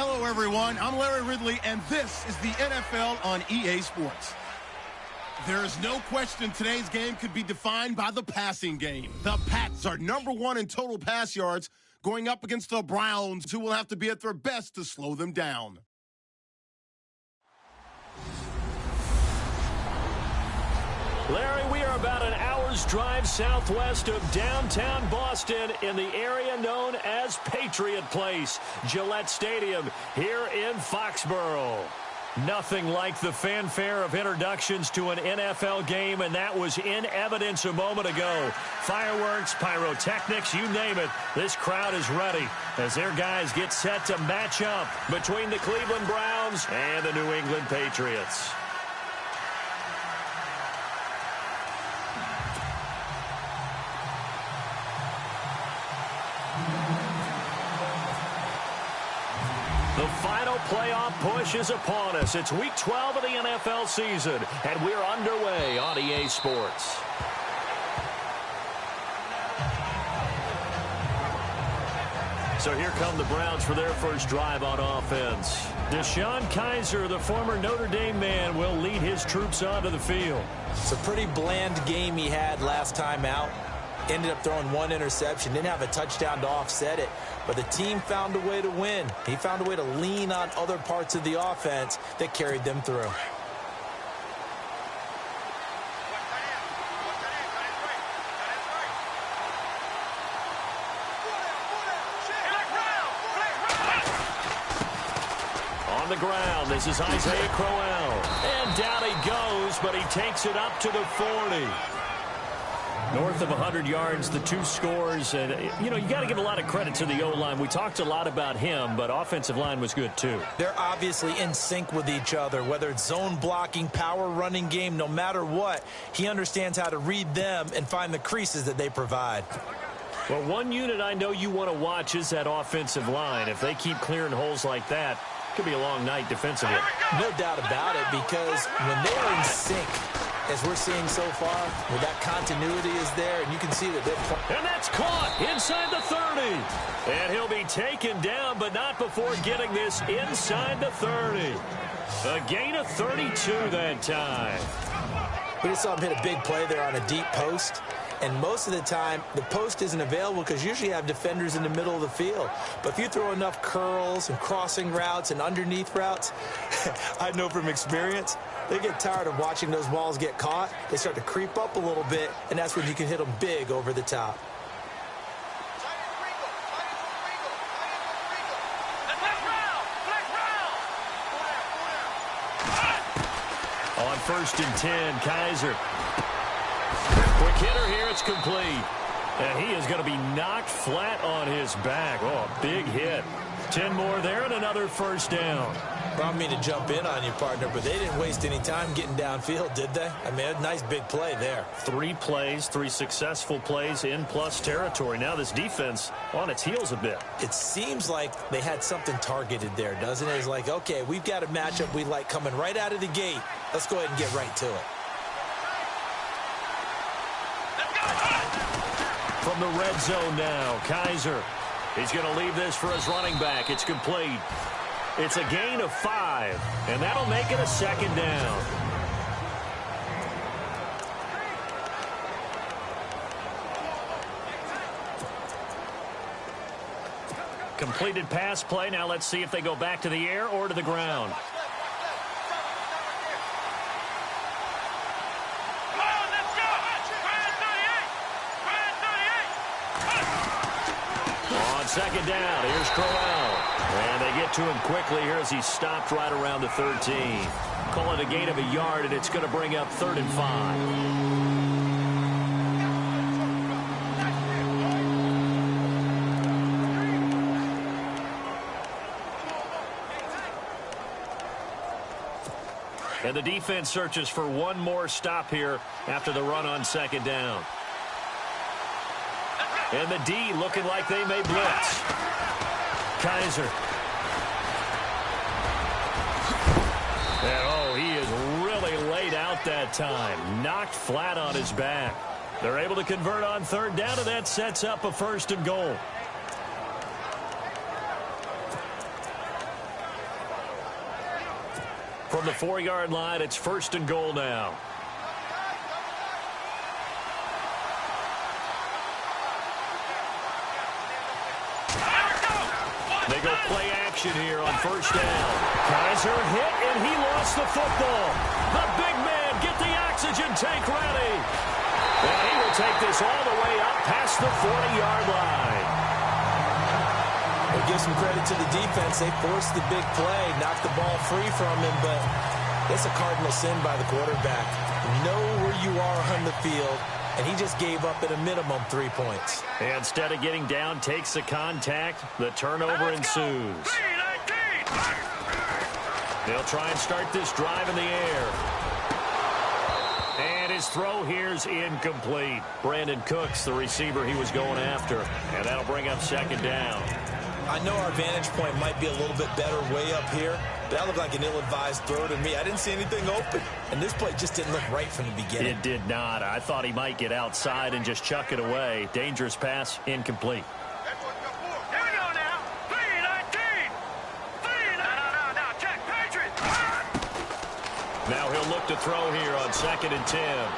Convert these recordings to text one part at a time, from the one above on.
Hello, everyone. I'm Larry Ridley, and this is the NFL on EA Sports. There is no question today's game could be defined by the passing game. The Pats are #1 in total pass yards, going up against the Browns, who will have to be at their best to slow them down. Larry, we are about an hour's drive southwest of downtown Boston in the area known as Patriot Place, Gillette Stadium here in Foxborough. Nothing like the fanfare of introductions to an NFL game, and that was in evidence a moment ago. Fireworks, pyrotechnics, you name it, this crowd is ready as their guys get set to match up between the Cleveland Browns and the New England Patriots. The final playoff push is upon us. It's Week 12 of the NFL season, and we're underway on EA Sports. So here come the Browns for their first drive on offense. Deshaun Kaiser, the former Notre Dame man, will lead his troops onto the field. It's a pretty bland game he had last time out. Ended up throwing one interception, didn't have a touchdown to offset it, but the team found a way to win. He found a way to lean on other parts of the offense that carried them through. On the ground, this is Isaiah Crowell. And down he goes, but he takes it up to the 40. North of 100 yards, the two scores. And, you know, you got to give a lot of credit to the O-line. We talked a lot about him, but offensive line was good, too. They're obviously in sync with each other, whether it's zone blocking, power running game, no matter what. He understands how to read them and find the creases that they provide. Well, one unit I know you want to watch is that offensive line. If they keep clearing holes like that, it could be a long night defensively. No doubt about it, because when they are in sync, as we're seeing so far, where that continuity is there, and you can see that they're... And that's caught inside the 30. And he'll be taken down, but not before getting this inside the 30. A gain of 32 that time. We just saw him hit a big play there on a deep post. And most of the time, the post isn't available because usually you have defenders in the middle of the field. But if you throw enough curls and crossing routes and underneath routes, I know from experience, they get tired of watching those balls get caught. They start to creep up a little bit, and that's when you can hit them big over the top. On 1st and 10, Kaiser. Quick hitter here, it's complete. And he is going to be knocked flat on his back. Oh, a big hit. 10 more there and another first down. I don't mean to jump in on you, partner, but they didn't waste any time getting downfield, did they? I mean, a nice big play there. 3 plays, 3 successful plays in plus territory. Now this defense on its heels a bit. It seems like they had something targeted there, doesn't it? It's like, okay, we've got a matchup we like coming right out of the gate. Let's go ahead and get right to it. From the red zone now, Kaiser. He's going to leave this for his running back. It's complete. It's a gain of 5, and that'll make it a second down. Completed pass play. Now let's see if they go back to the air or to the ground. On second down, here's Crowell. And they get to him quickly here as he's stopped right around the 13. Call it a gain of a yard, and it's going to bring up 3rd and 5. And the defense searches for one more stop here after the run on second down. And the D looking like they may blitz. Kaiser. And oh, he is really laid out that time. Knocked flat on his back. They're able to convert on 3rd down, and that sets up a 1st and goal. from the 4-yard line. It's 1st and goal now. They go play action here on 1st down. Kaiser hit, and he lost the football. The big man, get the oxygen tank ready. And he will take this all the way up past the 40-yard line. We'll give some credit to the defense. They forced the big play, knocked the ball free from him, but it's a cardinal sin by the quarterback. Know where you are on the field, and he just gave up at a minimum 3 points. And instead of getting down, takes the contact. The turnover ensues. They'll try and start this drive in the air. And his throw here's incomplete. Brandon Cooks, the receiver he was going after. And that'll bring up 2nd down. I know our vantage point might be a little bit better way up here, but that looked like an ill-advised throw to me. I didn't see anything open, and this play just didn't look right from the beginning. It did not. I thought he might get outside and just chuck it away. Dangerous pass, incomplete. Here we go now. 3-19. No, check, Patriots. Now he'll look to throw here on 2nd and 10.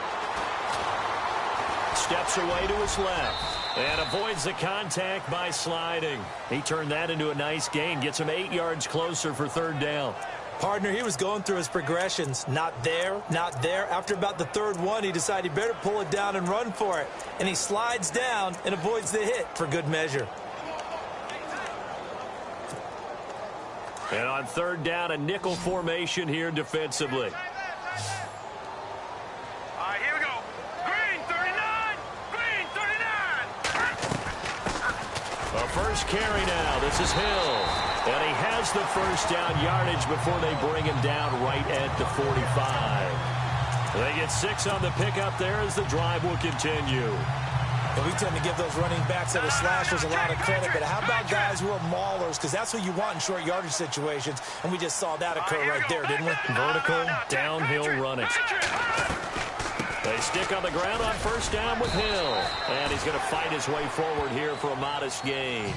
Steps away to his left. And avoids the contact by sliding. He turned that into a nice gain. Gets him 8 yards closer for 3rd down. Partner, he was going through his progressions. Not there, not there. After about the 3rd one, he decided he better pull it down and run for it. And he slides down and avoids the hit for good measure. And on 3rd down, a nickel formation here defensively. First carry now. This is Hill. And he has the 1st down yardage before they bring him down right at the 45. They get 6 on the pickup there as the drive will continue. And we tend to give those running backs that are slashers a lot of credit, but how about guys who are maulers? Because that's what you want in short yardage situations, and we just saw that occur right there, didn't we? Vertical, downhill running. They stick on the ground on 1st down with Hill. And he's going to fight his way forward here for a modest gain.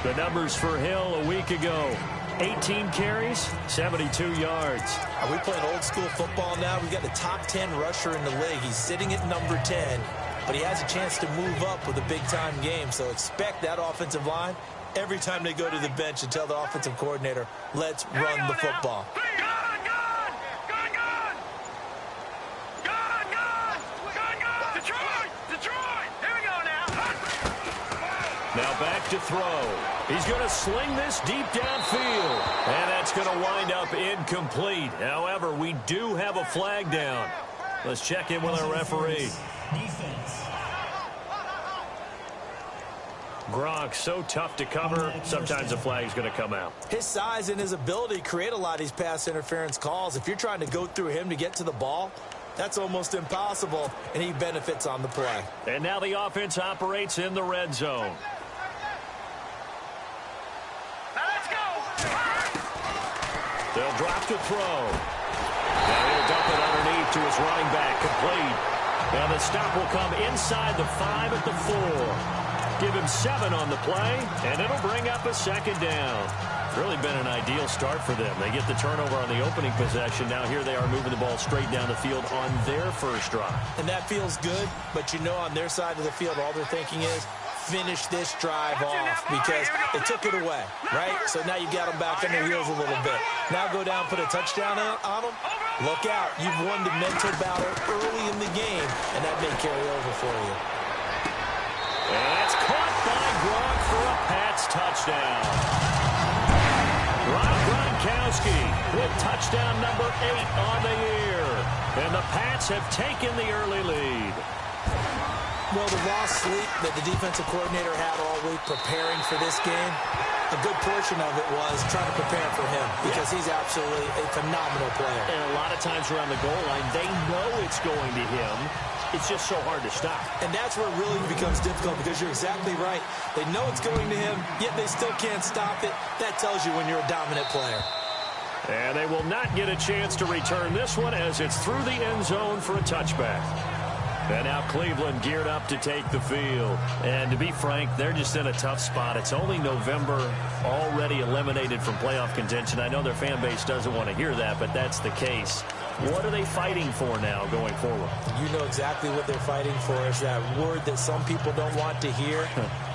The numbers for Hill a week ago. 18 carries, 72 yards. Are we playing old school football now? We've got the top 10 rusher in the league. He's sitting at number 10, but he has a chance to move up with a big-time game. So expect that offensive line every time they go to the bench and tell the offensive coordinator, let's run the football. Now back to throw. He's going to sling this deep downfield. And that's going to wind up incomplete. However, we do have a flag down. Let's check in with our referee. Gronk, so tough to cover. Sometimes the flag's going to come out. His size and his ability create a lot of these pass interference calls. If you're trying to go through him to get to the ball, that's almost impossible, and he benefits on the play. And now the offense operates in the red zone. They'll drop to throw. Now he'll dump it underneath to his running back, complete. Now the stop will come inside the 5 at the 4. Give him 7 on the play, and it'll bring up a 2nd down. Really been an ideal start for them. They get the turnover on the opening possession. Now here they are moving the ball straight down the field on their 1st drive. And that feels good, but you know on their side of the field all they're thinking is, finish this drive off because they took it away, right? So now you got them back on their heels a little bit. Now go down, put a touchdown on them. Look out. You've won the mental battle early in the game, and that may carry over for you. And that's caught by Gronk for a Pats touchdown. Rob Gronkowski with touchdown number 8 on the year. And the Pats have taken the early lead. Well, the lost sleep that the defensive coordinator had all week preparing for this game, a good portion of it was trying to prepare for him because he's absolutely a phenomenal player. And a lot of times around the goal line, they know it's going to him. It's just so hard to stop. And that's where it really becomes difficult because you're exactly right. They know it's going to him, yet they still can't stop it. That tells you when you're a dominant player. And they will not get a chance to return this one as it's through the end zone for a touchback. And now Cleveland geared up to take the field. And to be frank, they're just in a tough spot. It's only November, already eliminated from playoff contention. I know their fan base doesn't want to hear that, but that's the case. What are they fighting for now going forward? You know exactly what they're fighting for. Is that word that some people don't want to hear,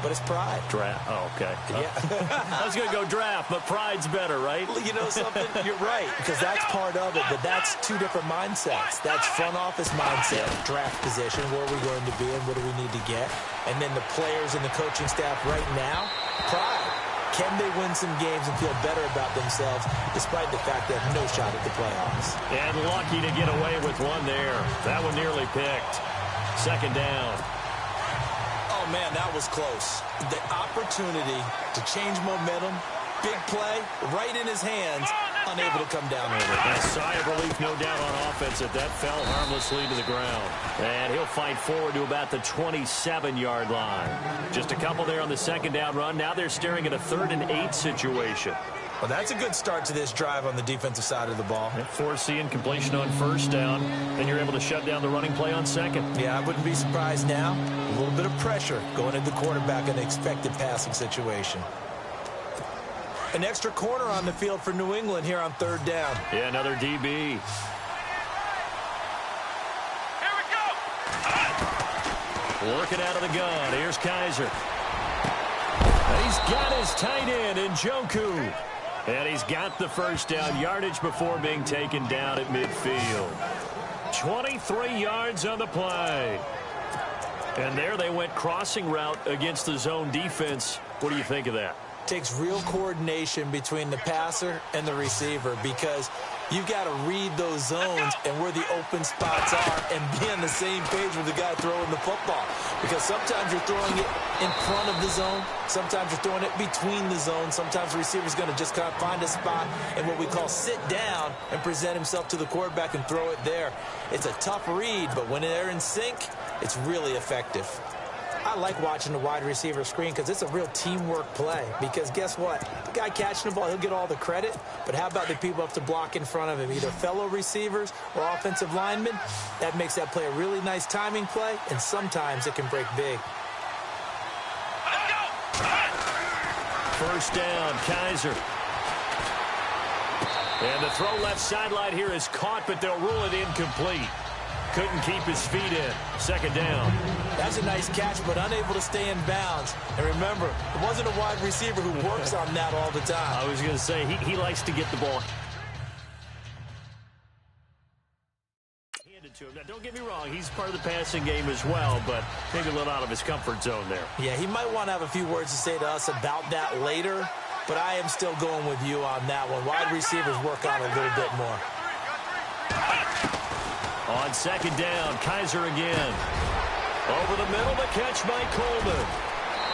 but it's pride. Draft. Oh, okay. Yeah. I was going to go draft, but pride's better, right? You know something? You're right, because that's part of it, but that's two different mindsets. That's front office mindset, draft position, where are we going to be and what do we need to get? And then the players and the coaching staff right now, pride. Can they win some games and feel better about themselves despite the fact they have no shot at the playoffs? And lucky to get away with one there. That one nearly picked. Second down. Oh, man, that was close. The opportunity to change momentum, big play, right in his hands, unable to come down with it. A sigh of relief, no doubt, on offense that fell harmlessly to the ground. And he'll fight forward to about the 27-yard line. Just a couple there on the second down run. Now they're staring at a 3rd and 8 situation. Well, that's a good start to this drive on the defensive side of the ball. Forcing completion on first down, and you're able to shut down the running play on second. Yeah, I wouldn't be surprised now. A little bit of pressure going into the quarterback in an expected passing situation. An extra corner on the field for New England here on 3rd down. Yeah, another DB. Here we go. Working out of the gun. Here's Kaiser. He's got his tight end in Njoku. And he's got the first down yardage before being taken down at midfield. 23 yards on the play. And there they went crossing route against the zone defense. What do you think of that? Takes real coordination between the passer and the receiver because you've got to read those zones and where the open spots are and be on the same page with the guy throwing the football. Because sometimes you're throwing it in front of the zone. Sometimes you're throwing it between the zones. Sometimes the receiver's going to just kind of find a spot and what we call sit down and present himself to the quarterback and throw it there. It's a tough read, but when they're in sync, it's really effective. I like watching the wide receiver screen because it's a real teamwork play. Because guess what? The guy catching the ball, he'll get all the credit. But how about the people up to block in front of him, either fellow receivers or offensive linemen? That makes that play a really nice timing play, and sometimes it can break big. First down, Kaiser. And the throw left sideline here is caught, but they'll rule it incomplete. Couldn't keep his feet in. Second down. That's a nice catch, but unable to stay in bounds. And remember, it wasn't a wide receiver who works on that all the time. I was going to say, he likes to get the ball handed to him. Now, don't get me wrong, he's part of the passing game as well, but maybe a little out of his comfort zone there. Yeah, he might want to have a few words to say to us about that later, but I am still going with you on that one. Wide receivers work on it a little bit more. On second down, Kaiser again. Over the middle, the catch by Coleman.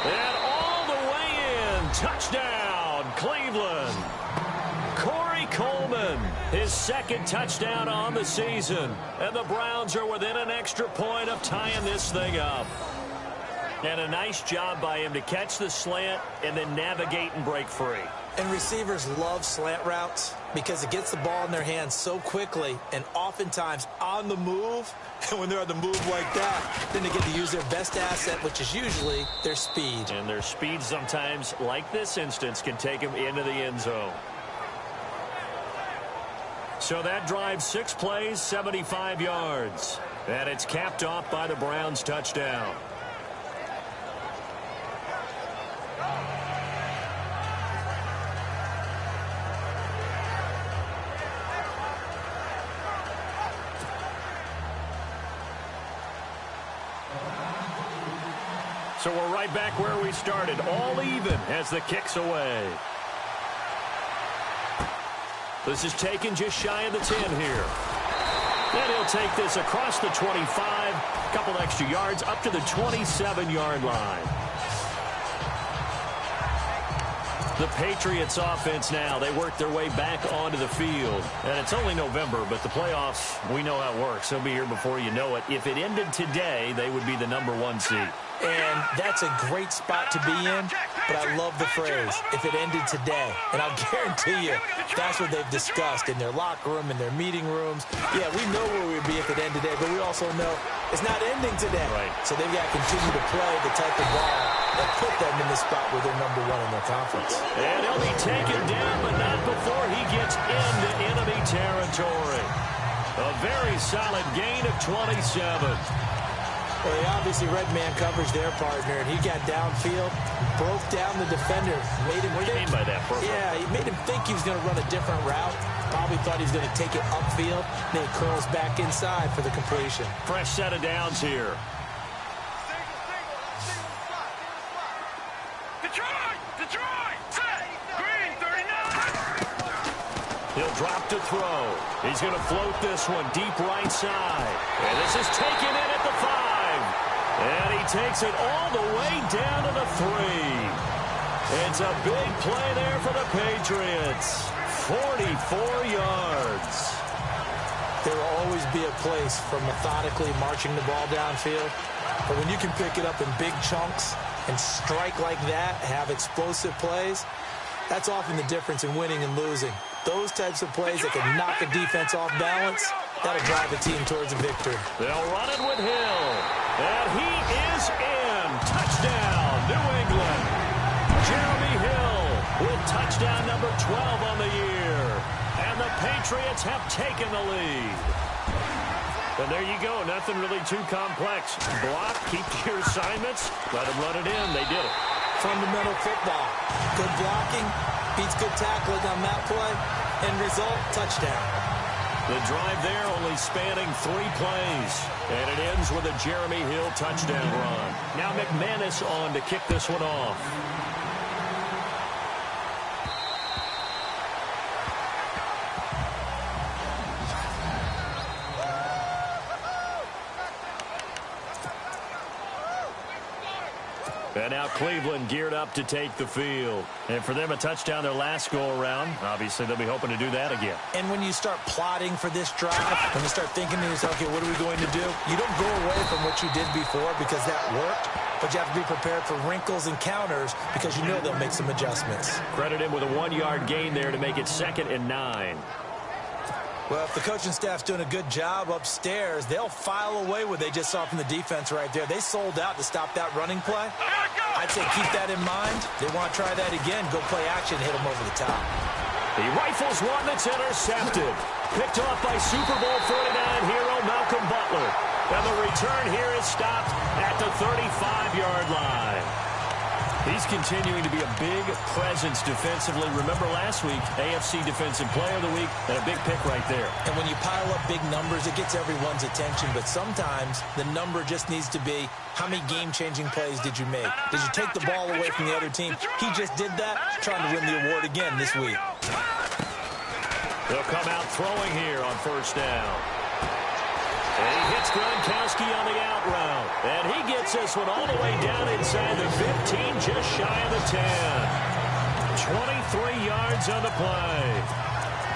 And all the way in. Touchdown, Cleveland. Corey Coleman, his second touchdown on the season. And the Browns are within an extra point of tying this thing up. And a nice job by him to catch the slant and then navigate and break free. And receivers love slant routes because it gets the ball in their hands so quickly and oftentimes on the move. And when they're on the move like that, then they get to use their best asset, which is usually their speed. And their speed sometimes, like this instance, can take them into the end zone. So that drives 6 plays, 75 yards. And it's capped off by the Browns' touchdown. So we're right back where we started, all even as the kick's away. This is taken just shy of the 10 here. And he'll take this across the 25, a couple extra yards, up to the 27-yard line. The Patriots offense now, they work their way back onto the field. And it's only November, but the playoffs, we know how it works. They'll be here before you know it. If it ended today, they would be the #1 seed. And that's a great spot to be in, but I love the phrase, if it ended today. And I'll guarantee you, that's what they've discussed in their locker room, in their meeting rooms. Yeah, we know where we'd be if it ended today, but we also know it's not ending today. Right. So they've got to continue to play the type of ball that put them in the spot where they're #1 in their conference. And he'll be taken down, but not before he gets into enemy territory. A very solid gain of 27. Well, they obviously red man coverage their partner, and he got downfield, broke down the defender, made him What do you mean by that, Purple? Yeah, he made him think he was going to run a different route. Probably thought he was going to take it upfield. Then he curls back inside for the completion. Fresh set of downs here. Detroit! Set! Green, 39! He'll drop to throw. He's going to float this one deep right side. And this is taken in at the 5. And he takes it all the way down to the 3. It's a big play there for the Patriots. 44 yards. There will always be a place for methodically marching the ball downfield. But when you can pick it up in big chunks and strike like that, have explosive plays, that's often the difference in winning and losing. Those types of plays that can knock a defense off balance, that'll drive a team towards a victory. They'll run it with Hill. And he is in. Touchdown, New England. Jeremy Hill with touchdown number 12 on the year. And the Patriots have taken the lead. And there you go. Nothing really too complex. Block, keep to your assignments, let them run it in. They did it. Fundamental football. Good blocking beats good tackling on that play. End result, touchdown. The drive there only spanning 3 plays. And it ends with a Jeremy Hill touchdown run. Now McManus on to kick this one off. And now Cleveland geared up to take the field. And for them, a touchdown their last go-around. Obviously, they'll be hoping to do that again. And when you start plotting for this drive, when you start thinking to yourself, okay, what are we going to do? You don't go away from what you did before because that worked, but you have to be prepared for wrinkles and counters because you know they'll make some adjustments. Credit him with a 1-yard gain there to make it 2nd and 9. Well, if the coaching staff's doing a good job upstairs, they'll file away what they just saw from the defense right there. They sold out to stop that running play. I'd say keep that in mind. They want to try that again. Go play action, hit them over the top. He rifles one that's intercepted. Picked off by Super Bowl 49 hero Malcolm Butler. And the return here is stopped at the 35-yard line. He's continuing to be a big presence defensively. Remember last week, AFC Defensive Player of the Week, and a big pick right there. And when you pile up big numbers, it gets everyone's attention. But sometimes the number just needs to be, how many game-changing plays did you make? Did you take the ball away from the other team? He just did that, trying to win the award again this week. They'll come out throwing here on 1st down. And he hits Gronkowski on the out route. And he gets this one all the way down inside the 15, just shy of the 10. 23 yards on the play.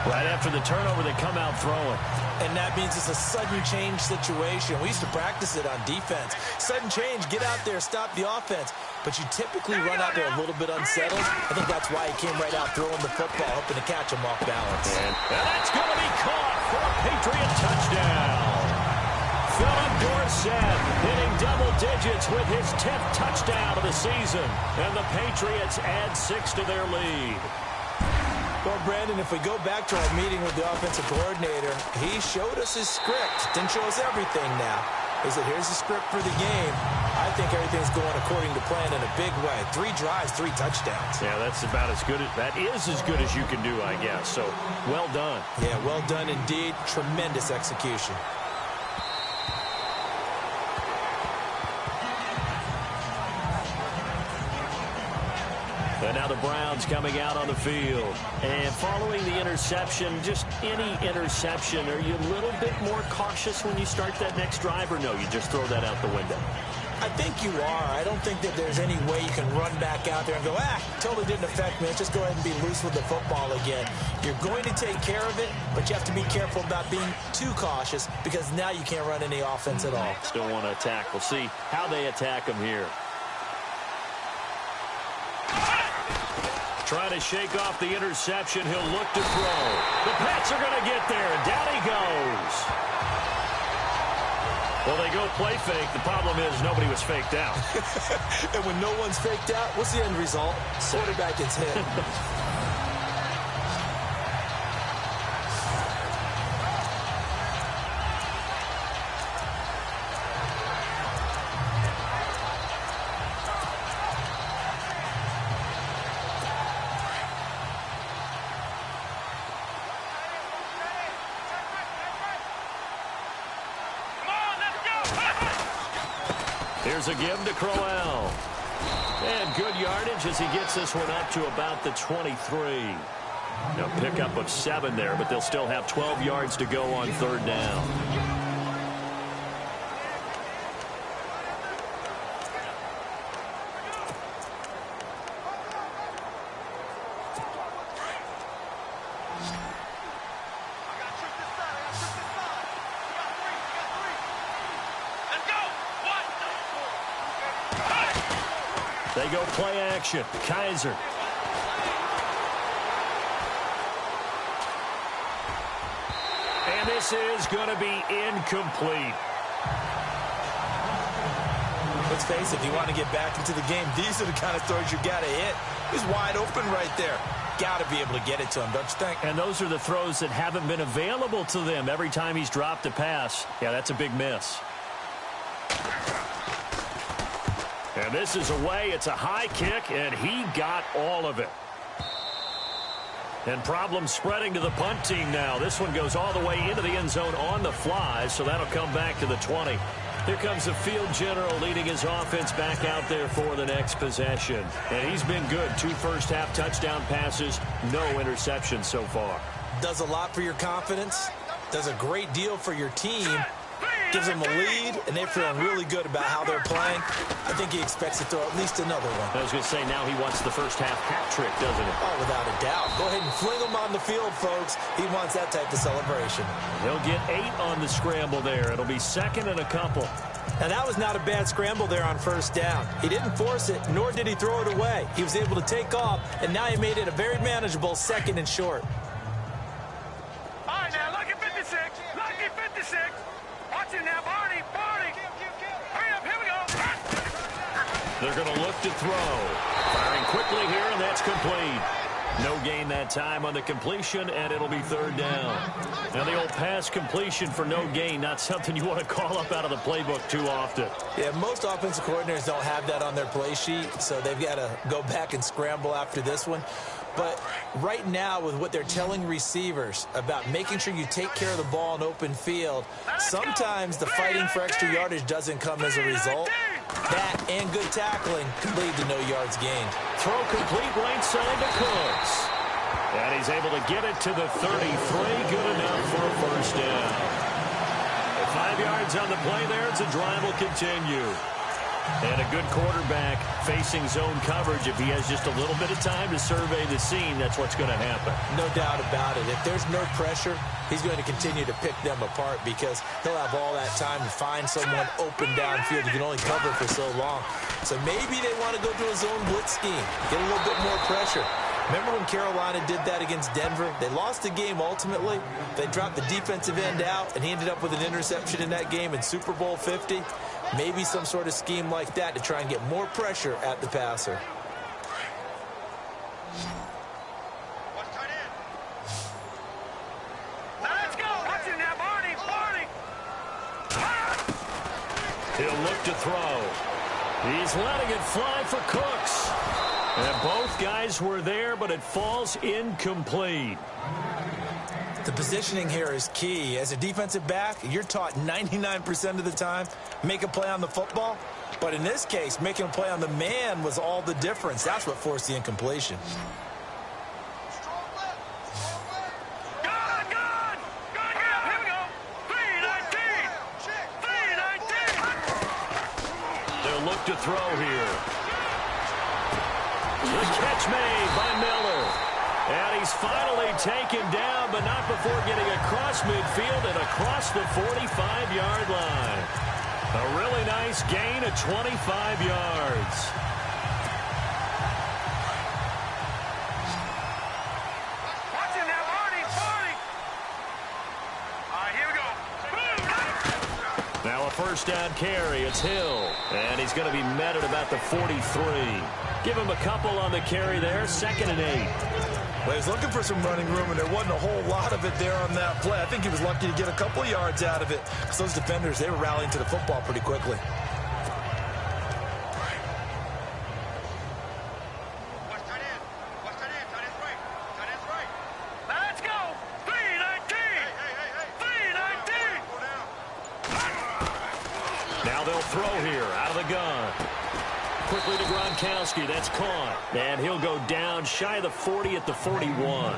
Right after the turnover, they come out throwing. And that means it's a sudden change situation. We used to practice it on defense. Sudden change, get out there, stop the offense. But you typically run out there a little bit unsettled. I think that's why he came right out throwing the football, hoping to catch him off balance. And that's going to be caught for a Patriot touchdown. Philip Dorsett hitting double digits with his 10th touchdown of the season. And the Patriots add 6 to their lead. Well, Brandon, if we go back to our meeting with the offensive coordinator, he showed us his script. Didn't show us everything now. He said, here's the script for the game. I think everything's going according to plan in a big way. 3 drives, 3 touchdowns. Yeah, that's about as good. That is as good as you can do, I guess. So, well done. Yeah, well done indeed. Tremendous execution. And now the Browns coming out on the field. And following the interception, just any interception, are you a little bit more cautious when you start that next drive, or no, you just throw that out the window? I think you are. I don't think that there's any way you can run back out there and go, totally didn't affect me. Let's just go ahead and be loose with the football again. You're going to take care of it, but you have to be careful about being too cautious because now you can't run any offense at all. Still want to attack. We'll see how they attack him here. Trying to shake off the interception. He'll look to throw. The Pats are going to get there. Down he goes. Well, they go play fake. The problem is nobody was faked out. And when no one's faked out, what's the end result? Quarterback gets hit. Here's a give to Crowell. And good yardage as he gets this one up to about the 23. A pickup of 7 there, but they'll still have 12 yards to go on third down. They go play action. Kaiser. And this is going to be incomplete. Let's face it, if you want to get back into the game, these are the kind of throws you got to hit. He's wide open right there. Got to be able to get it to him, don't you think? And those are the throws that haven't been available to them every time he's dropped a pass. Yeah, that's a big miss. And this is away. It's a high kick, and he got all of it. And problems spreading to the punt team now. This one goes all the way into the end zone on the fly, so that'll come back to the 20. Here comes the field general leading his offense back out there for the next possession. And he's been good. 2 first-half touchdown passes, no interceptions so far. Does a lot for your confidence. Does a great deal for your team. Gives them a lead, and they're feeling really good about how they're playing. I think he expects to throw at least another one. I was going to say, now he wants the first-half hat trick, doesn't he? Oh, without a doubt. Go ahead and fling him on the field, folks. He wants that type of celebration. He'll get 8 on the scramble there. It'll be 2nd and a couple. Now, that was not a bad scramble there on first down. He didn't force it, nor did he throw it away. He was able to take off, and now he made it a very manageable 2nd and short. All right, now, lucky 56. Lucky 56. Watch it now, Barney. Hurry up, here we go. They're going to look to throw. Firing quickly here, and that's complete. No gain that time on the completion, and it'll be 3rd down. Now, the old pass completion for no gain, not something you want to call up out of the playbook too often. Yeah, most offensive coordinators don't have that on their play sheet, so they've got to go back and scramble after this one. But right now, with what they're telling receivers about making sure you take care of the ball in open field, sometimes the fighting for extra yardage doesn't come as a result. That and good tackling can lead to no yards gained. Throw complete right side to Cooks. And he's able to get it to the 33. Good enough for a first down. 5 yards on the play there as the drive will continue. And a good quarterback facing zone coverage. If he has just a little bit of time to survey the scene, that's what's going to happen. No doubt about it. If there's no pressure, he's going to continue to pick them apart because he'll have all that time to find someone open downfield. You can only cover for so long. So maybe they want to go to a zone blitz scheme, get a little bit more pressure. Remember when Carolina did that against Denver? They lost the game ultimately. They dropped the defensive end out, and he ended up with an interception in that game in Super Bowl 50. Maybe some sort of scheme like that to try and get more pressure at the passer. Let's go. Watch it now, Barney. He'll look to throw. He's letting it fly for Cooks. And both guys were there, but it falls incomplete. The positioning here is key. As a defensive back, you're taught 99% of the time, make a play on the football. But in this case, making a play on the man was all the difference. That's what forced the incompletion. They'll look to throw here. The catch made by Miller. And he's finally taken down, but not before getting across midfield and across the 45-yard line. A really nice gain of 25 yards. Now a first down carry. It's Hill. And he's going to be met at about the 43. Give him a couple on the carry there. 2nd and 8. Well, he was looking for some running room, and there wasn't a whole lot of it there on that play. I think he was lucky to get a couple yards out of it, because those defenders, they were rallying to the football pretty quickly. Let's go! 319! 319! Now they'll throw here out of the gun. Quickly to Gronkowski. That's caught. And he'll go down shy of the 40 at the 41.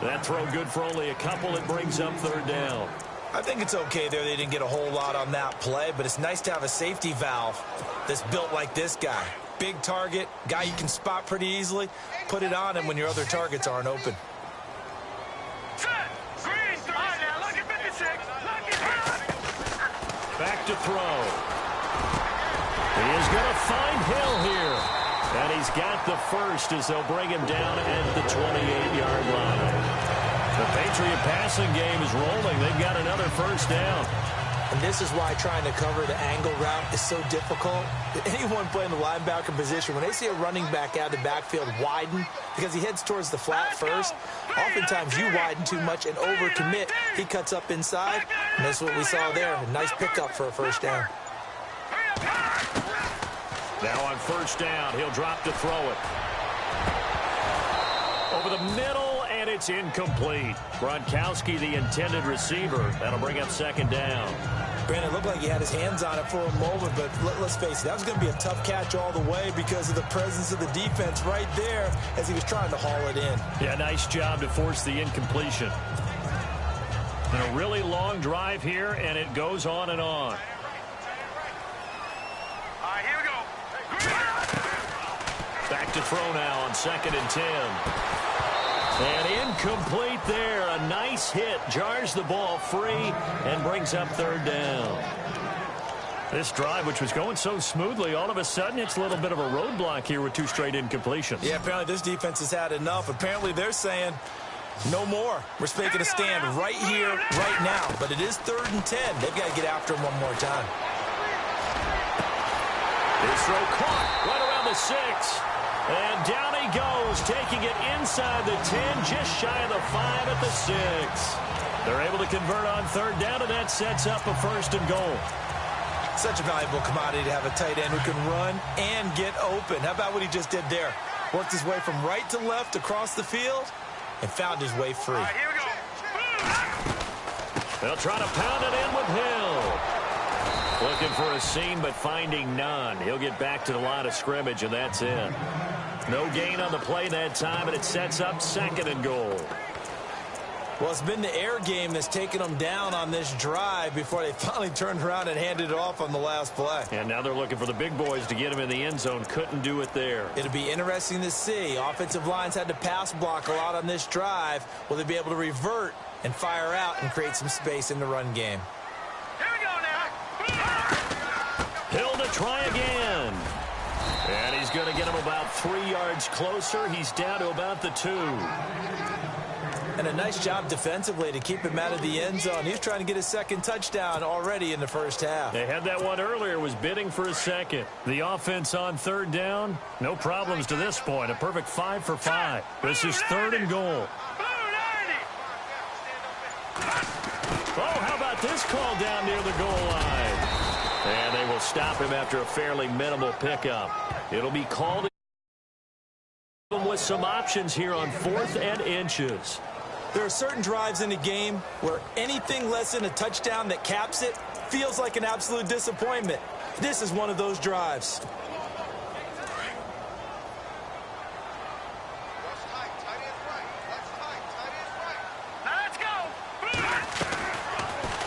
That throw good for only a couple. It brings up 3rd down. I think it's okay there. They didn't get a whole lot on that play, but it's nice to have a safety valve that's built like this guy. Big target, guy you can spot pretty easily. Put it on him when your other targets aren't open. Set! Green! All right, now, look at 56! Look at Back to throw. He is going to find Hill here. And he's got the first as they'll bring him down at the 28-yard line. The Patriot passing game is rolling. They've got another first down. And this is why trying to cover the angle route is so difficult. Anyone playing the linebacker position, when they see a running back out of the backfield widen, because he heads towards the flat first, oftentimes you widen too much and overcommit. He cuts up inside, and that's what we saw there. A nice pickup for a first down. Now on first down, he'll drop to throw it. Over the middle, and it's incomplete. Gronkowski, the intended receiver. That'll bring up 2nd down. Brandon, it looked like he had his hands on it for a moment, but let's face it, that was going to be a tough catch all the way because of the presence of the defense right there as he was trying to haul it in. Yeah, nice job to force the incompletion. And a really long drive here, and it goes on and on. Here we go. Back to throw now on 2nd and 10. And incomplete there. A nice hit. Jars the ball free and brings up 3rd down. This drive, which was going so smoothly, all of a sudden it's a little bit of a roadblock here with 2 straight incompletions. Yeah, apparently this defense has had enough. Apparently they're saying no more. We're making a stand right here, right now. But it is 3rd and 10. They've got to get after him one more time. This throw caught right around the 6. And down he goes, taking it inside the 10, just shy of the 5 at the 6. They're able to convert on 3rd down, and that sets up a 1st and goal. Such a valuable commodity to have a tight end who can run and get open. How about what he just did there? Worked his way from right to left across the field and found his way free. Here we go. They'll try to pound it in with Hill. Looking for a seam, but finding none. He'll get back to the line of scrimmage, and that's it. No gain on the play that time, and it sets up 2nd and goal. Well, it's been the air game that's taken them down on this drive before they finally turned around and handed it off on the last play. And now they're looking for the big boys to get him in the end zone. Couldn't do it there. It'll be interesting to see. Offensive lines had to pass block a lot on this drive. Will they be able to revert and fire out and create some space in the run game? Here we go now. Hill to try again. And he's going to get him about 3 yards closer. He's down to about the 2. And a nice job defensively to keep him out of the end zone. He's trying to get his 2nd touchdown already in the first half. They had that one earlier, was bidding for a 2nd. The offense on 3rd down, no problems to this point. A perfect 5 for 5. This is 3rd and goal. Oh, how about this call down near the goal line? And they will stop him after a fairly minimal pickup. It'll be called with some options here on 4th and inches. There are certain drives in a game where anything less than a touchdown that caps it feels like an absolute disappointment. This is one of those drives.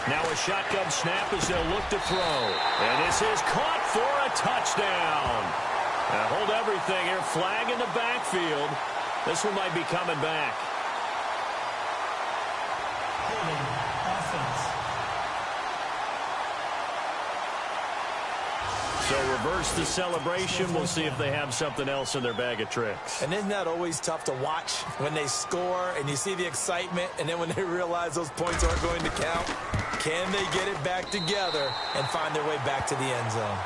Now a shotgun snap as they'll look to throw. And this is caught for a touchdown. Now hold everything here. Flag in the backfield. This one might be coming back. So reverse the celebration. We'll see if they have something else in their bag of tricks. And isn't that always tough to watch when they score and you see the excitement, and then when they realize those points aren't going to count? Can they get it back together and find their way back to the end zone?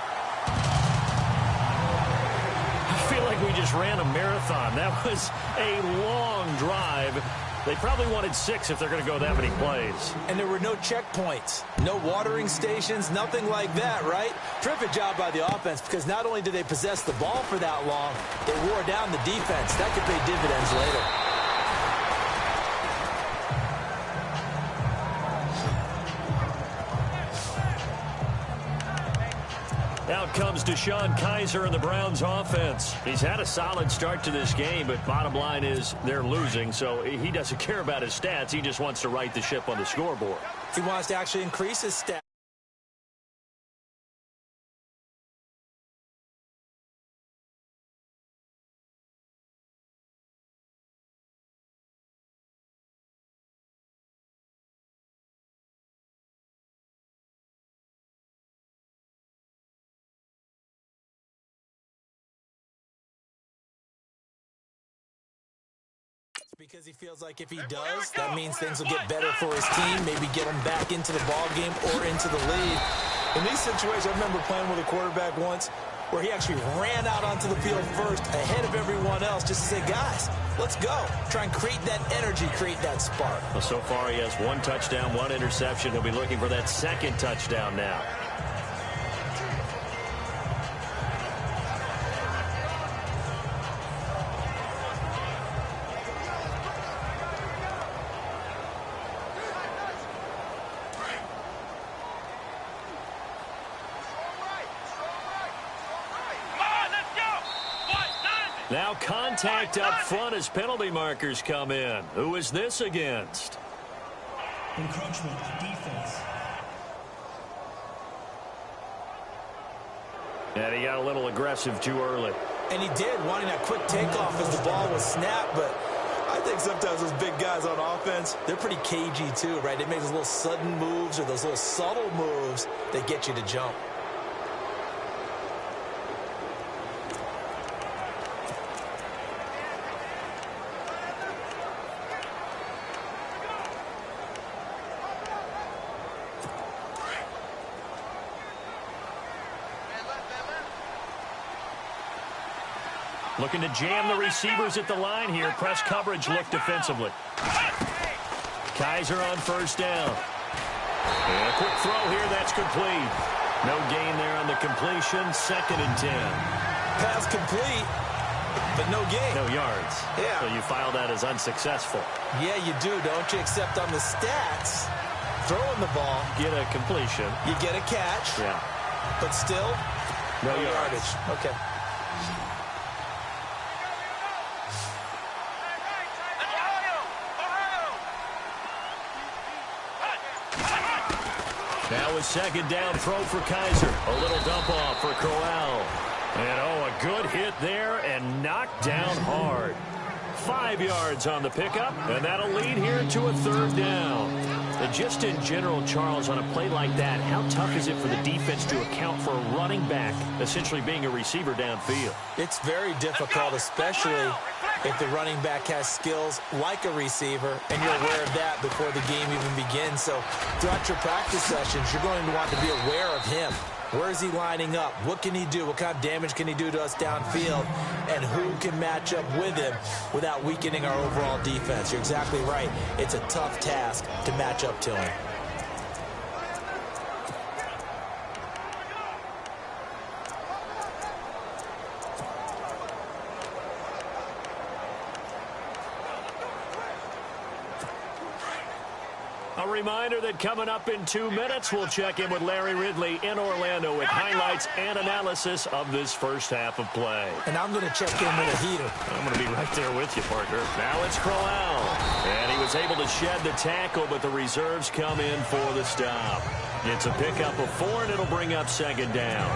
I feel like we just ran a marathon. That was a long drive. They probably wanted 6 if they're going to go that many plays. And there were no checkpoints, no watering stations, nothing like that, right? Terrific job by the offense, because not only did they possess the ball for that long, they wore down the defense. That could pay dividends later. Out comes Deshaun Kaiser in the Browns offense. He's had a solid start to this game, but bottom line is they're losing, so he doesn't care about his stats. He just wants to right the ship on the scoreboard. He wants to actually increase his stats. Because he feels like if he does, that means things will get better for his team, maybe get him back into the ball game or into the lead. In these situations, I remember playing with a quarterback once where he actually ran out onto the field first ahead of everyone else just to say, guys, let's go. Try and create that energy, create that spark. Well, so far he has 1 touchdown, 1 interception. He'll be looking for that 2nd touchdown now. Now contact up front as penalty markers come in. Who is this against? Encroachment defense. And he got a little aggressive too early. And he did, wanting that quick takeoff as the ball was snapped, but I think sometimes those big guys on offense, they're pretty cagey too, right? They make those little sudden moves or those little subtle moves that get you to jump. Looking to jam the receivers at the line here. Press coverage look defensively. Kaiser on 1st down. And a quick throw here. That's complete. No gain there on the completion. 2nd and 10. Pass complete, but no gain. No yards. Yeah. So you file that as unsuccessful. Yeah, you do, don't you? Except on the stats, throwing the ball. Get a completion. You get a catch. Yeah. But still, no yardage. Okay. Now a 2nd down throw for Kaiser. A little dump off for Crowell. And a good hit there and knocked down hard. 5 yards on the pickup, and that'll lead here to a 3rd down. And just in general, Charles, on a play like that, how tough is it for the defense to account for a running back essentially being a receiver downfield? It's very difficult, especially if the running back has skills like a receiver, and you're aware of that before the game even begins. So throughout your practice sessions, you're going to want to be aware of him. Where is he lining up? What can he do? What kind of damage can he do to us downfield? And who can match up with him without weakening our overall defense? You're exactly right. It's a tough task to match up to him. All reminder that coming up in 2 minutes, we'll check in with Larry Ridley in Orlando with highlights and analysis of this first half of play. And I'm going to check in with a heater. I'm going to be right there with you, partner. Now it's Crowell. And he was able to shed the tackle, but the reserves come in for the stop. It's a pickup of 4, and it'll bring up second down.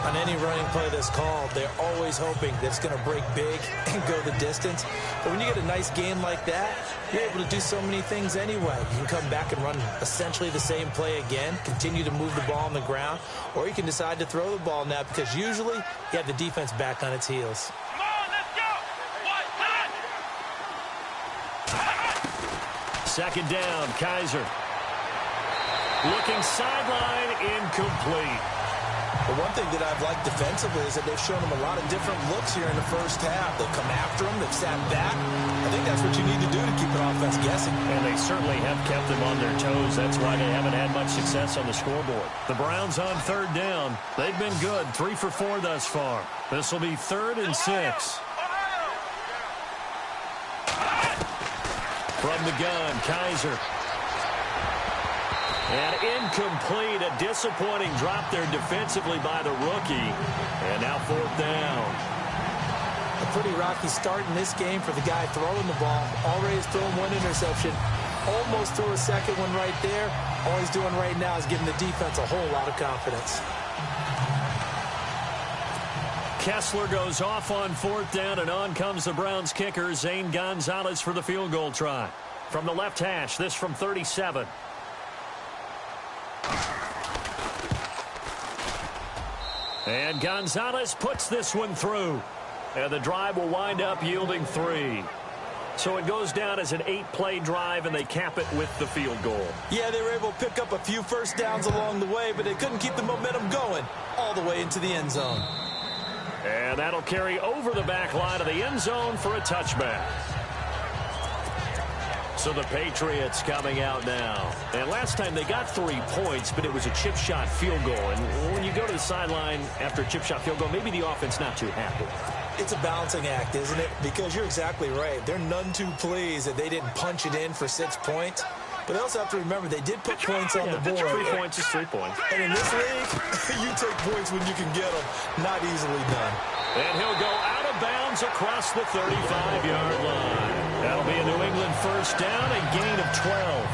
On any running play that's called, they're always hoping that it's going to break big and go the distance. But when you get a nice game like that, you're able to do so many things anyway. You can come back and run essentially the same play again, continue to move the ball on the ground, or you can decide to throw the ball now because usually you have the defense back on its heels. Come on, let's go. Second down, Kaiser. Looking sideline, incomplete. The one thing that I've liked defensively is that they've shown them a lot of different looks here in the first half. They've come after them. They've sat back. I think that's what you need to do to keep an offense guessing. And they certainly have kept them on their toes. That's why they haven't had much success on the scoreboard. The Browns on third down. They've been good, 3 for 4 thus far. This will be 3rd and 6. From the gun, Kaiser. And incomplete, a disappointing drop there defensively by the rookie. And now 4th down. A pretty rocky start in this game for the guy throwing the ball. Already has thrown 1 interception. Almost threw a second one right there. All he's doing right now is giving the defense a whole lot of confidence. Kessler goes off on 4th down, and on comes the Browns kicker, Zane Gonzalez, for the field goal try. From the left hash, this from 37. And Gonzalez puts this one through. And the drive will wind up yielding 3. So it goes down as an 8-play drive, and they cap it with the field goal. Yeah, they were able to pick up a few first downs along the way, but they couldn't keep the momentum going all the way into the end zone. And that'll carry over the back line of the end zone for a touchback. So the Patriots coming out now. And last time they got 3 points, but it was a chip shot field goal. And when you go to the sideline after a chip shot field goal, maybe the offense not too happy. It's a balancing act, isn't it? Because you're exactly right. They're none too pleased that they didn't punch it in for 6 points. But they also have to remember they did put points on the board. 3 points is 3 points. And in this league, you take points when you can get them. Not easily done. And he'll go out of bounds across the 35-yard line. That'll be a New England first down, a gain of 12.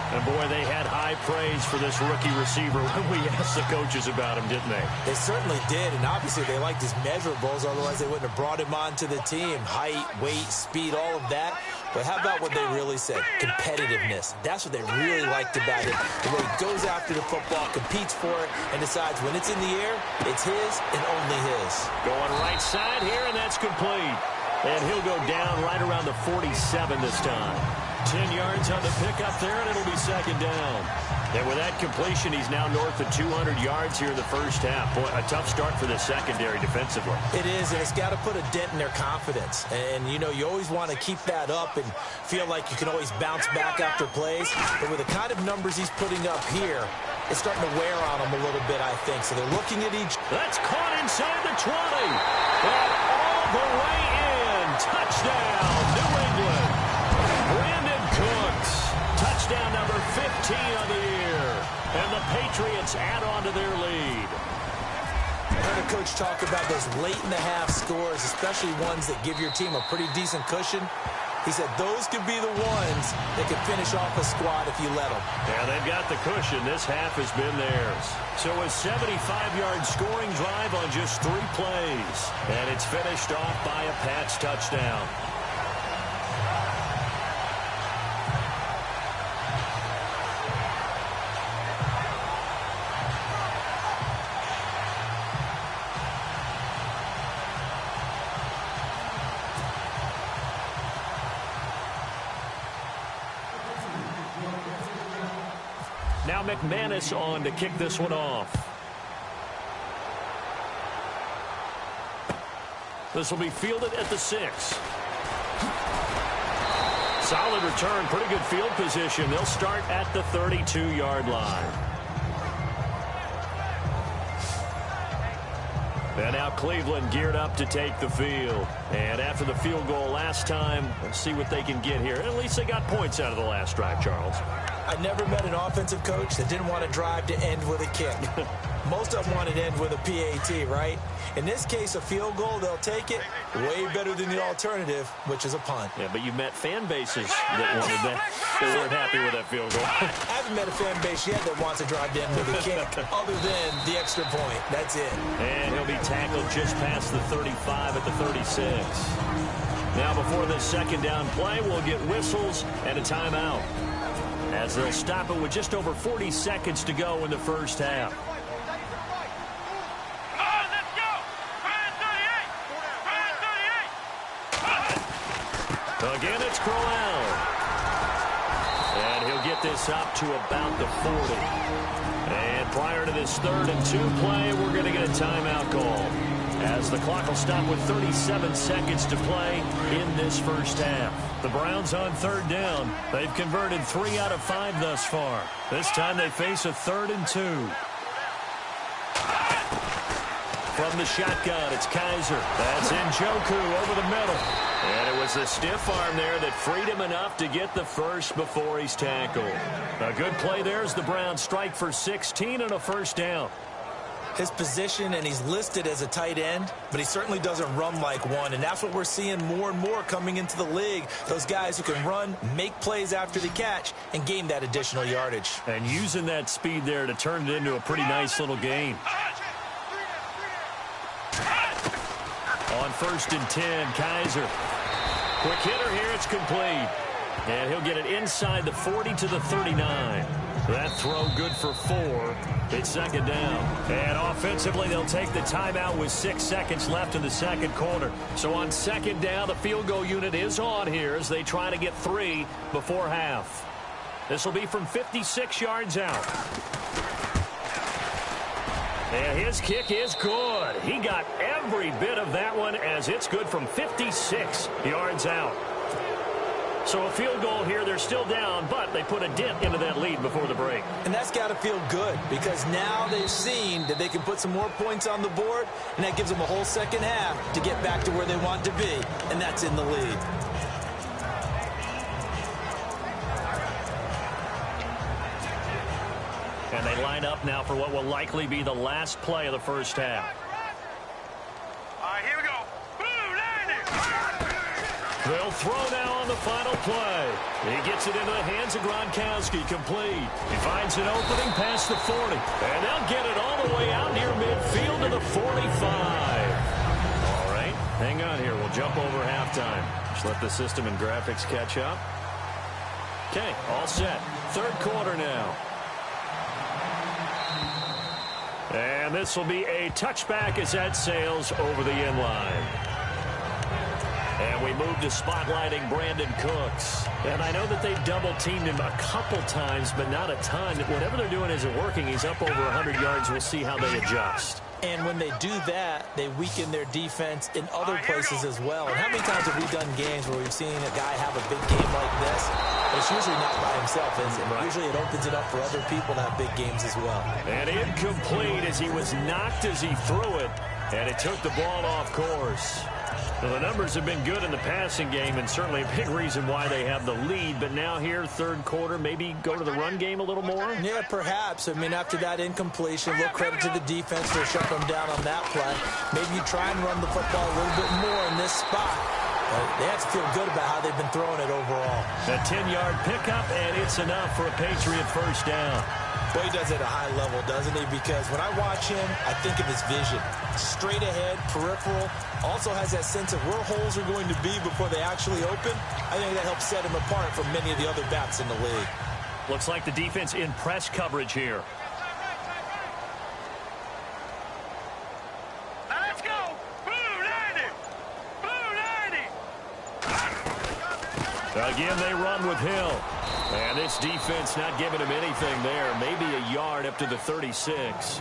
And, boy, they had high praise for this rookie receiver when we asked the coaches about him, didn't they? They certainly did, and obviously they liked his measurables, otherwise they wouldn't have brought him onto the team. Height, weight, speed, all of that. But how about what they really said? Competitiveness. That's what they really liked about it. The way he goes after the football, competes for it, and decides when it's in the air, it's his and only his. Going right side here, and that's complete. And he'll go down right around the 47 this time. 10 yards on the pickup there, and it'll be second down. And with that completion, he's now north of 200 yards here in the first half. Boy, a tough start for the secondary defensively. It is, and it's got to put a dent in their confidence. And, you know, you always want to keep that up and feel like you can always bounce back after plays. But with the kind of numbers he's putting up here, it's starting to wear on them a little bit, I think. So they're looking at each. That's caught inside the 20. And all the way in. Touchdown, New England. Brandon Cooks. Touchdown number 15 of the year. And the Patriots add on to their lead. I heard a coach talk about those late-in-the-half scores, especially ones that give your team a pretty decent cushion. He said those could be the ones that could finish off a squad if you let them. Yeah, they've got the cushion. This half has been theirs. So a 75-yard scoring drive on just 3 plays. And it's finished off by a Pats touchdown. Now McManus on to kick this one off. This will be fielded at the 6. Solid return, pretty good field position. They'll start at the 32-yard line. And now Cleveland geared up to take the field. And after the field goal last time, let's see what they can get here. At least they got points out of the last drive, Charles. I never met an offensive coach that didn't want to drive to end with a kick. Most of them want to end with a PAT, right? In this case, a field goal, they'll take it. Way better than the alternative, which is a punt. Yeah, but you met fan bases that wanted that. They weren't happy with that field goal. I haven't met a fan base yet that wants to drive to end with a kick, other than the extra point. That's it. And he'll be tackled just past the 35 at the 36. Now, before this second down play, we'll get whistles and a timeout, as they'll stop it with just over 40 seconds to go in the first half. Again, it's Crowell. And he'll get this up to about the 40. And prior to this 3rd and 2 play, we're going to get a timeout call, as the clock will stop with 37 seconds to play in this first half. The Browns on 3rd down. They've converted 3 out of 5 thus far. This time they face a 3rd and 2. From the shotgun, it's Kaiser. That's Njoku over the middle. And it was the stiff arm there that freed him enough to get the first before he's tackled. A good play there as the Browns strike for 16 and a first down. His position, and he's listed as a tight end, but he certainly doesn't run like one, and that's what we're seeing more and more coming into the league. Those guys who can run, make plays after the catch, and gain that additional yardage. And using that speed there to turn it into a pretty nice little gain. On 1st and 10, Kaiser. Quick hitter here, it's complete. And he'll get it inside the 40 to the 39. That throw good for 4. It's second down. And offensively, they'll take the timeout with 6 seconds left in the second quarter. So on second down, the field goal unit is on here as they try to get 3 before half. This will be from 56 yards out. And his kick is good. He got every bit of that one, as it's good from 56 yards out. So a field goal here. They're still down, but they put a dent into that lead before the break. And that's got to feel good, because now they've seen that they can put some more points on the board, and that gives them a whole second half to get back to where they want to be, and that's in the lead. And they line up now for what will likely be the last play of the first half. All right, here we go. Blue landing. They'll throw now on the final play. He gets it into the hands of Gronkowski, complete. He finds an opening past the 40. And they'll get it all the way out near midfield to the 45. All right, hang on here. We'll jump over halftime. Just let the system and graphics catch up. Okay, all set. 3rd quarter now. And this will be a touchback as that sails over the end line. And we move to spotlighting Brandon Cooks. And I know that they've double-teamed him a couple times, but not a ton. Whatever they're doing isn't working. He's up over 100 yards. We'll see how they adjust. And when they do that, they weaken their defense in other places as well. And how many times have we done games where we've seen a guy have a big game like this? It's usually not by himself, is it? Right. Usually it opens it up for other people to have big games as well. And incomplete as he was knocked as he threw it, and it took the ball off course. Well, the numbers have been good in the passing game, and certainly a big reason why they have the lead. But now here, 3rd quarter, maybe go to the run game a little more? Yeah, perhaps. I mean, after that incompletion, a little credit to the defense for shutting them down on that play. Maybe you try and run the football a little bit more in this spot. They have to feel good about how they've been throwing it overall. A 10-yard pickup, and it's enough for a Patriot first down. Boy, he does it at a high level, doesn't he? Because when I watch him, I think of his vision. Straight ahead, peripheral. Also has that sense of where holes are going to be before they actually open. I think that helps set him apart from many of the other backs in the league. Looks like the defense in press coverage here. Now let's go. Blue landing. Blue landing. Again, they run with Hill. And this defense not giving him anything there. Maybe a yard up to the 36.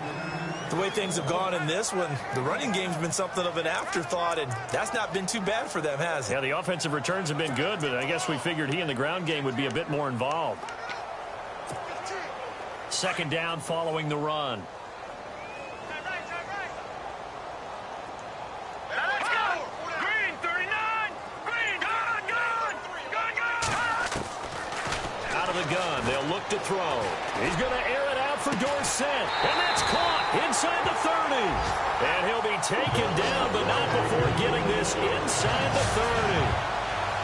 The way things have gone in this one, the running game's been something of an afterthought, and that's not been too bad for them, has it? Yeah, the offensive returns have been good, but I guess we figured he in the ground game would be a bit more involved. Second down following the run. Now let's go. Green 39. Green, gone. Out of the gun, they'll look look to throw. He's going to air it out for Dorsett. And that's caught inside the 30. And he'll be taken down, but not before getting this inside the 30.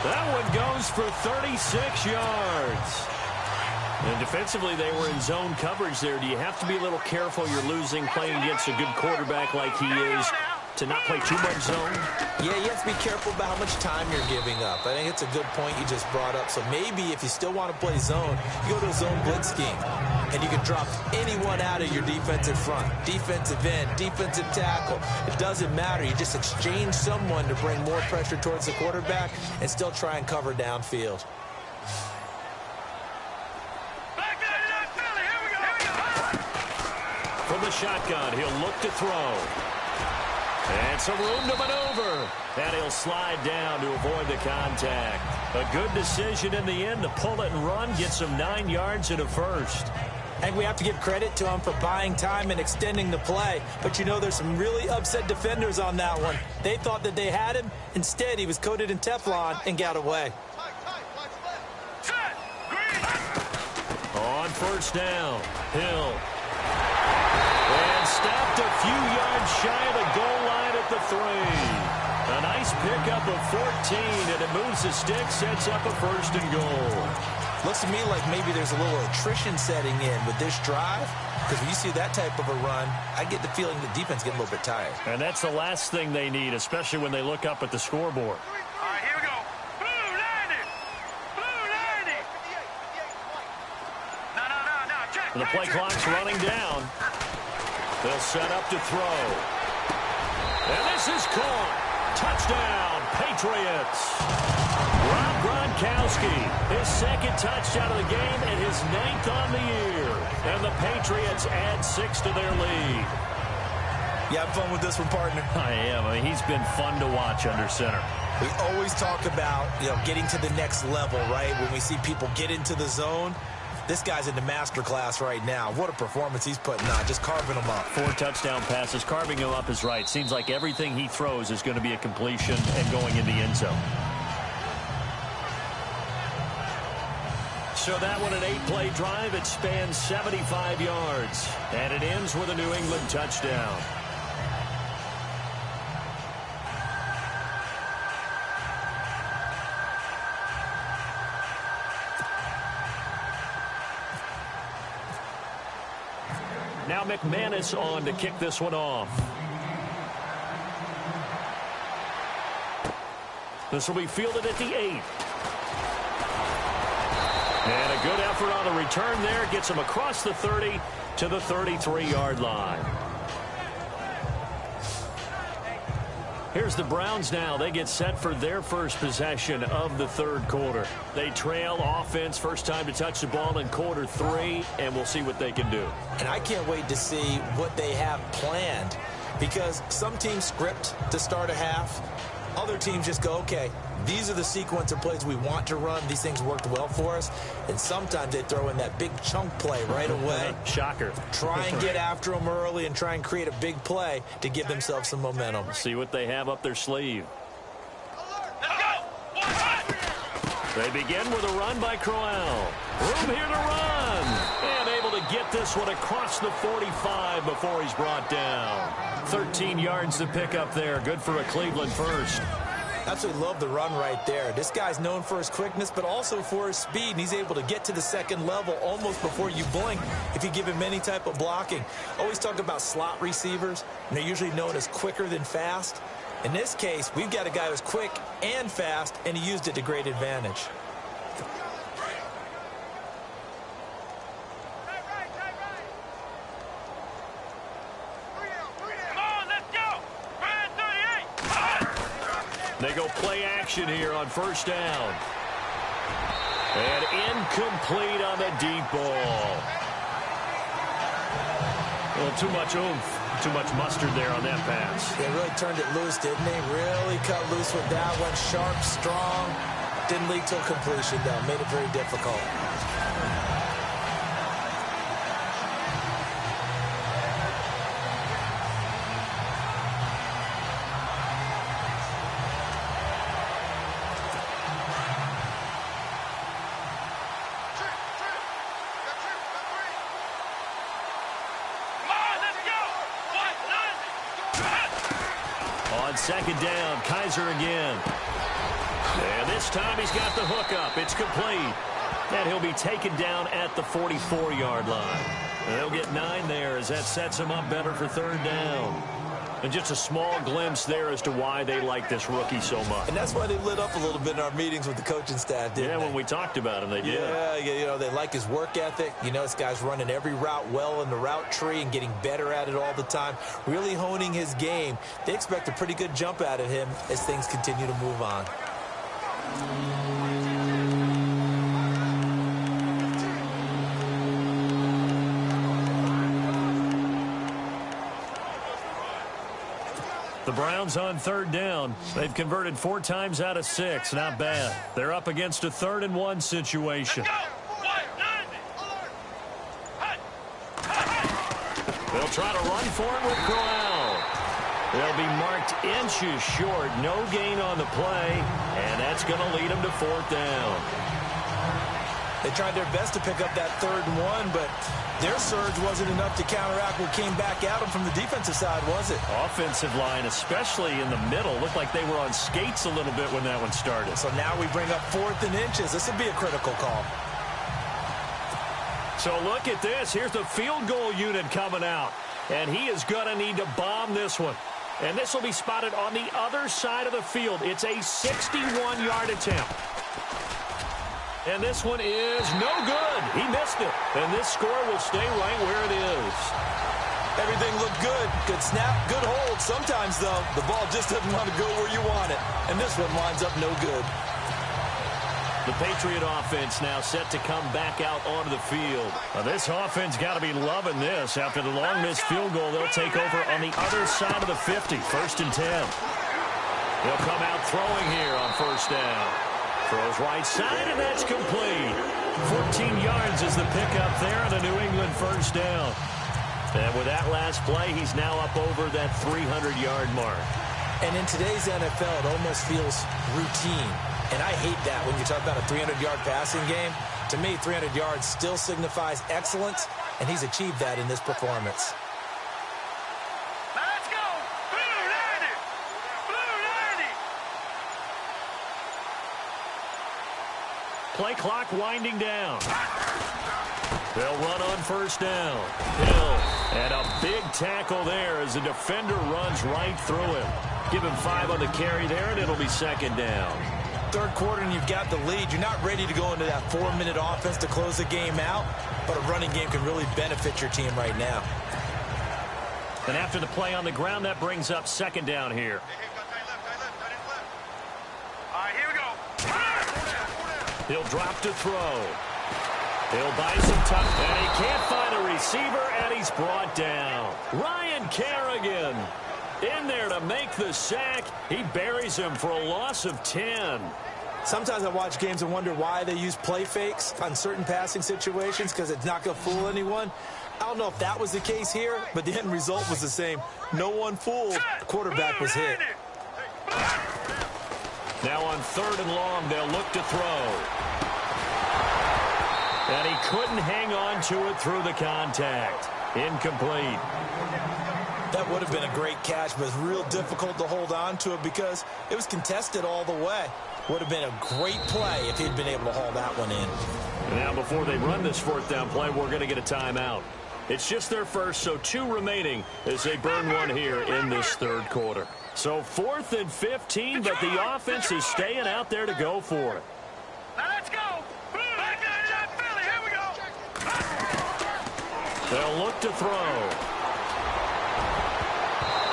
That one goes for 36 yards. And defensively, they were in zone coverage there. Do you have to be a little careful? You're losing playing against a good quarterback like he is to not play too much zone? Yeah, you have to be careful about how much time you're giving up. I think it's a good point you just brought up. So maybe if you still want to play zone, you go to a zone blitz scheme. And you can drop anyone out of your defensive front. Defensive end, defensive tackle. It doesn't matter. You just exchange someone to bring more pressure towards the quarterback and still try and cover downfield. From the shotgun, he'll look to throw. And some room to maneuver. And he'll slide down to avoid the contact. A good decision in the end to pull it and run. Gets him 9 yards and a first. I think we have to give credit to him for buying time and extending the play. But, you know, there's some really upset defenders on that one. They thought that they had him. Instead, he was coated in Teflon and got away. On first down, Hill. And stopped a few yards shy of the goal line at the 3. A nice pickup of 14, and it moves the stick, sets up a first and goal. Looks to me like maybe there's a little attrition setting in with this drive. Because when you see that type of a run, I get the feeling the defense getting a little bit tired. And that's the last thing they need, especially when they look up at the scoreboard. All right, here we go. Blue 90. Blue 90. No. Check. The play clock's running down. They'll set up to throw. And this is caught. Touchdown, Patriots. Rob Gronkowski, his second touchdown of the game and his 9th on the year. And the Patriots add 6 to their lead. You having fun with this one, partner? I am. I mean, he's been fun to watch under center. We always talk about, getting to the next level, right? When we see people get into the zone. This guy's in the master class right now. What a performance he's putting on, just carving them up. 4 touchdown passes. Carving him up is right. Seems like everything he throws is going to be a completion and going in the end zone. So that one, an 8-play drive. It spans 75 yards. And it ends with a New England touchdown. Now McManus on to kick this one off. This will be fielded at the 8. And a good effort on the return there. Gets him across the 30 to the 33-yard line. Here's the Browns now. They get set for their first possession of the third quarter. They trail offense, first time to touch the ball in quarter 3, and we'll see what they can do. And I can't wait to see what they have planned, because some teams script to start a half. Other teams just go, okay, these are the sequence of plays we want to run. These things worked well for us. And sometimes they throw in that big chunk play right away. Shocker. Try and get after them early and try and create a big play to give themselves some momentum. See what they have up their sleeve. They begin with a run by Crowell. Room here to run. And able to get this one across the 45 before he's brought down. 13 yards to pick up there. Good for a Cleveland first. Absolutely love the run right there. This guy's known for his quickness, but also for his speed. And he's able to get to the second level almost before you blink if you give him any type of blocking. Always talk about slot receivers, and they're usually known as quicker than fast. In this case, we've got a guy who's quick and fast, and he used it to great advantage. They go play action here on first down. And incomplete on the deep ball. A little too much oomph, too much mustard there on that pass. They really turned it loose, didn't they? Really cut loose with that one. Sharp, strong. Didn't lead till completion, though. Made it very difficult. on second down. Kaiser again. And this time he's got the hook up. It's complete. And he'll be taken down at the 44-yard line. And they'll get 9 there as that sets him up better for third down. And just a small glimpse there as to why they like this rookie so much. And that's why they lit up a little bit in our meetings with the coaching staff, didn't they? When we talked about him, they did. Yeah, you know, they like his work ethic. You know, this guy's running every route well in the route tree and getting better at it all the time, really honing his game. They expect a pretty good jump out of him as things continue to move on. The Browns on third down. They've converted 4 times out of 6. Not bad. They're up against a 3rd and 1 situation. They'll try to run for it with Corral. They'll be marked inches short. No gain on the play, and that's going to lead them to 4th down. They tried their best to pick up that 3rd and 1, but their surge wasn't enough to counteract what came back at them from the defensive side, was it? Offensive line, especially in the middle, looked like they were on skates a little bit when that one started. So now we bring up 4th and inches. This would be a critical call. So look at this. Here's the field goal unit coming out. And he is going to need to bomb this one. And this will be spotted on the other side of the field. It's a 61-yard attempt. And this one is no good. He missed it. And this score will stay right where it is. Everything looked good. Good snap, good hold. Sometimes, though, the ball just doesn't want to go where you want it. And this one winds up no good. The Patriot offense now set to come back out onto the field. Now, this offense got to be loving this. After the long missed field goal, they'll take over on the other side of the 50. 1st and 10. They'll come out throwing here on 1st down. Throws right side, and that's complete. 14 yards is the pickup there on a New England 1st down. And with that last play, he's now up over that 300-yard mark. And in today's NFL, it almost feels routine. And I hate that when you talk about a 300-yard passing game. To me, 300 yards still signifies excellence, and he's achieved that in this performance. Let's go! Blue 90! Blue 90! Play clock winding down. They'll run on 1st down. Hill, and a big tackle there as the defender runs right through him. Give him 5 on the carry there, and it'll be 2nd down. 3rd quarter and you've got the lead. You're not ready to go into that 4-minute offense to close the game out, but a running game can really benefit your team right now. And after the play on the ground, that brings up 2nd down here. All right, here we go. He'll drop to throw. He'll buy some time, and he can't find a receiver, and he's brought down. Ryan Kerrigan in there to make the sack. He buries him for a loss of 10. Sometimes I watch games and wonder why they use play fakes on certain passing situations, because it's not going to fool anyone. I don't know if that was the case here, but the end result was the same. No one fooled. The quarterback was hit. Now on 3rd and long, they'll look to throw. And he couldn't hang on to it through the contact. Incomplete. That would have been a great catch, but it's real difficult to hold on to it because it was contested all the way. Would have been a great play if he'd been able to haul that one in. And now before they run this 4th down play, we're going to get a timeout. It's just their first, so 2 remaining as they burn one here in this 3rd quarter. So 4th and 15, but the offense is staying out there to go for it. Now let's go. Back into that Philly. Here we go. They'll look to throw.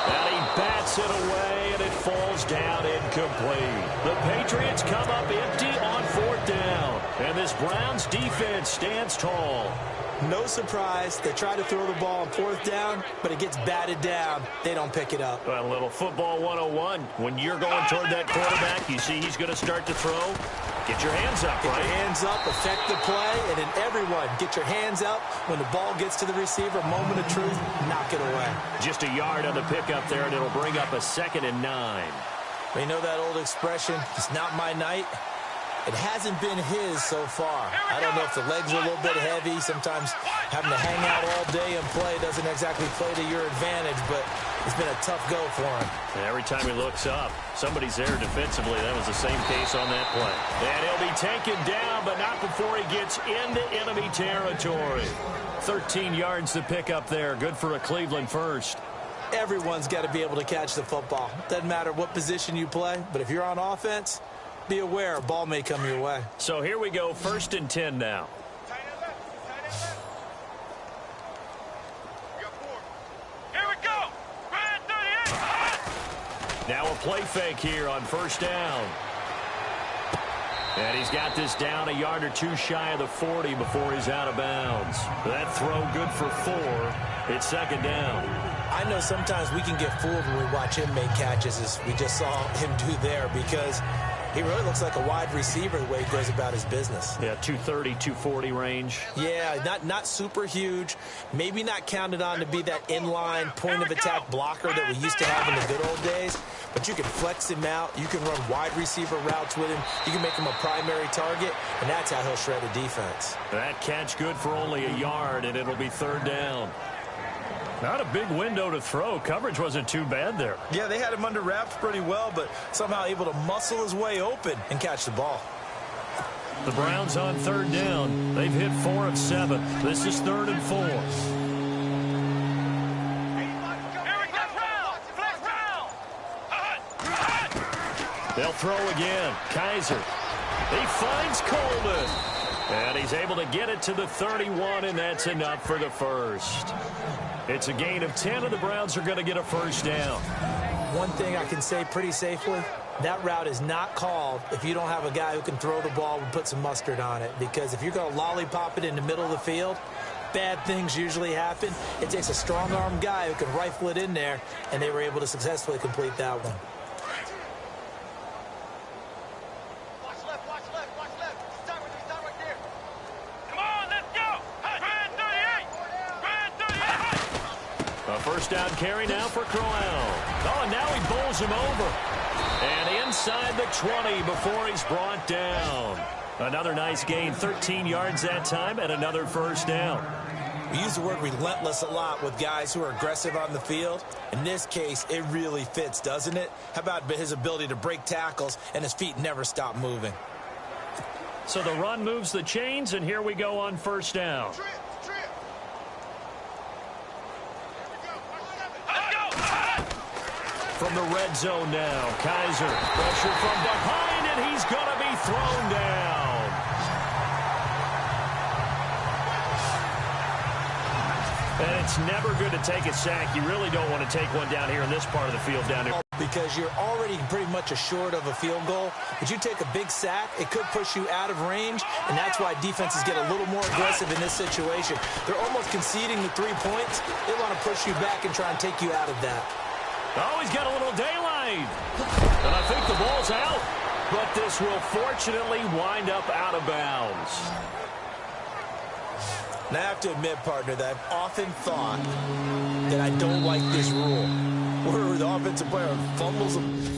And he bats it away, and it falls down incomplete. The Patriots come up empty on 4th down. And this Browns defense stands tall. No surprise. They try to throw the ball on 4th down, but it gets batted down. They don't pick it up. A little football 101. When you're going toward that quarterback, you see he's going to start to throw. Get your hands up, right? Get your hands up, affect the play, and then everyone get your hands up. When the ball gets to the receiver, moment of truth, knock it away. Just a yard on the pickup there, and it'll bring up a 2nd and 9. You know that old expression, it's not my night? It hasn't been his so far. I don't know if the legs are a little bit heavy. Sometimes having to hang out all day and play doesn't exactly play to your advantage, but it's been a tough go for him. And every time he looks up, somebody's there defensively. That was the same case on that play. And he'll be taken down, but not before he gets into enemy territory. 13 yards to pick up there. Good for a Cleveland first. Everyone's got to be able to catch the football. Doesn't matter what position you play, but if you're on offense, be aware a ball may come your way. So here we go, 1st and 10 now. Here we go. Brand 38. Now a play fake here on 1st down. And he's got this down a yard or two shy of the 40 before he's out of bounds. That throw good for 4. It's 2nd down. I know sometimes we can get fooled when we watch him make catches, as we just saw him do there, because he really looks like a wide receiver the way he goes about his business. Yeah, 230, 240 range. Yeah, not super huge. Maybe not counted on to be that inline point-of-attack blocker that we used to have in the good old days. But you can flex him out. You can run wide receiver routes with him. You can make him a primary target, and that's how he'll shred a defense. That catch good for only a yard, and it'll be 3rd down. Not a big window to throw. Coverage wasn't too bad there. Yeah, they had him under wraps pretty well, but somehow able to muscle his way open and catch the ball. The Browns on 3rd down. They've hit 4 of 7. This is 3rd and 4. They'll throw again. Kaiser. He finds Coleman. And he's able to get it to the 31, and that's enough for the first. It's a gain of 10, and the Browns are going to get a 1st down. One thing I can say pretty safely, that route is not called if you don't have a guy who can throw the ball and put some mustard on it. Because if you're going to lollipop it in the middle of the field, bad things usually happen. It takes a strong-armed guy who can rifle it in there, and they were able to successfully complete that one. First down carry now for Crowell. Oh, and now he bowls him over. And inside the 20 before he's brought down. Another nice gain, 13 yards that time, and another 1st down. We use the word relentless a lot with guys who are aggressive on the field. In this case, it really fits, doesn't it? How about his ability to break tackles and his feet never stop moving? So the run moves the chains, and here we go on 1st down. From the red zone now, Kaiser, pressure from behind, and he's going to be thrown down. And it's never good to take a sack. You really don't want to take one down here in this part of the field down here. Because you're already pretty much assured of a field goal. But you take a big sack, it could push you out of range, and that's why defenses get a little more aggressive in this situation. They're almost conceding the 3 points. They want to push you back and try and take you out of that. Oh, he's got a little daylight. And I think the ball's out. But this will fortunately wind up out of bounds. And I have to admit, partner, that I've often thought that I don't like this rule, where the offensive player fumbles him.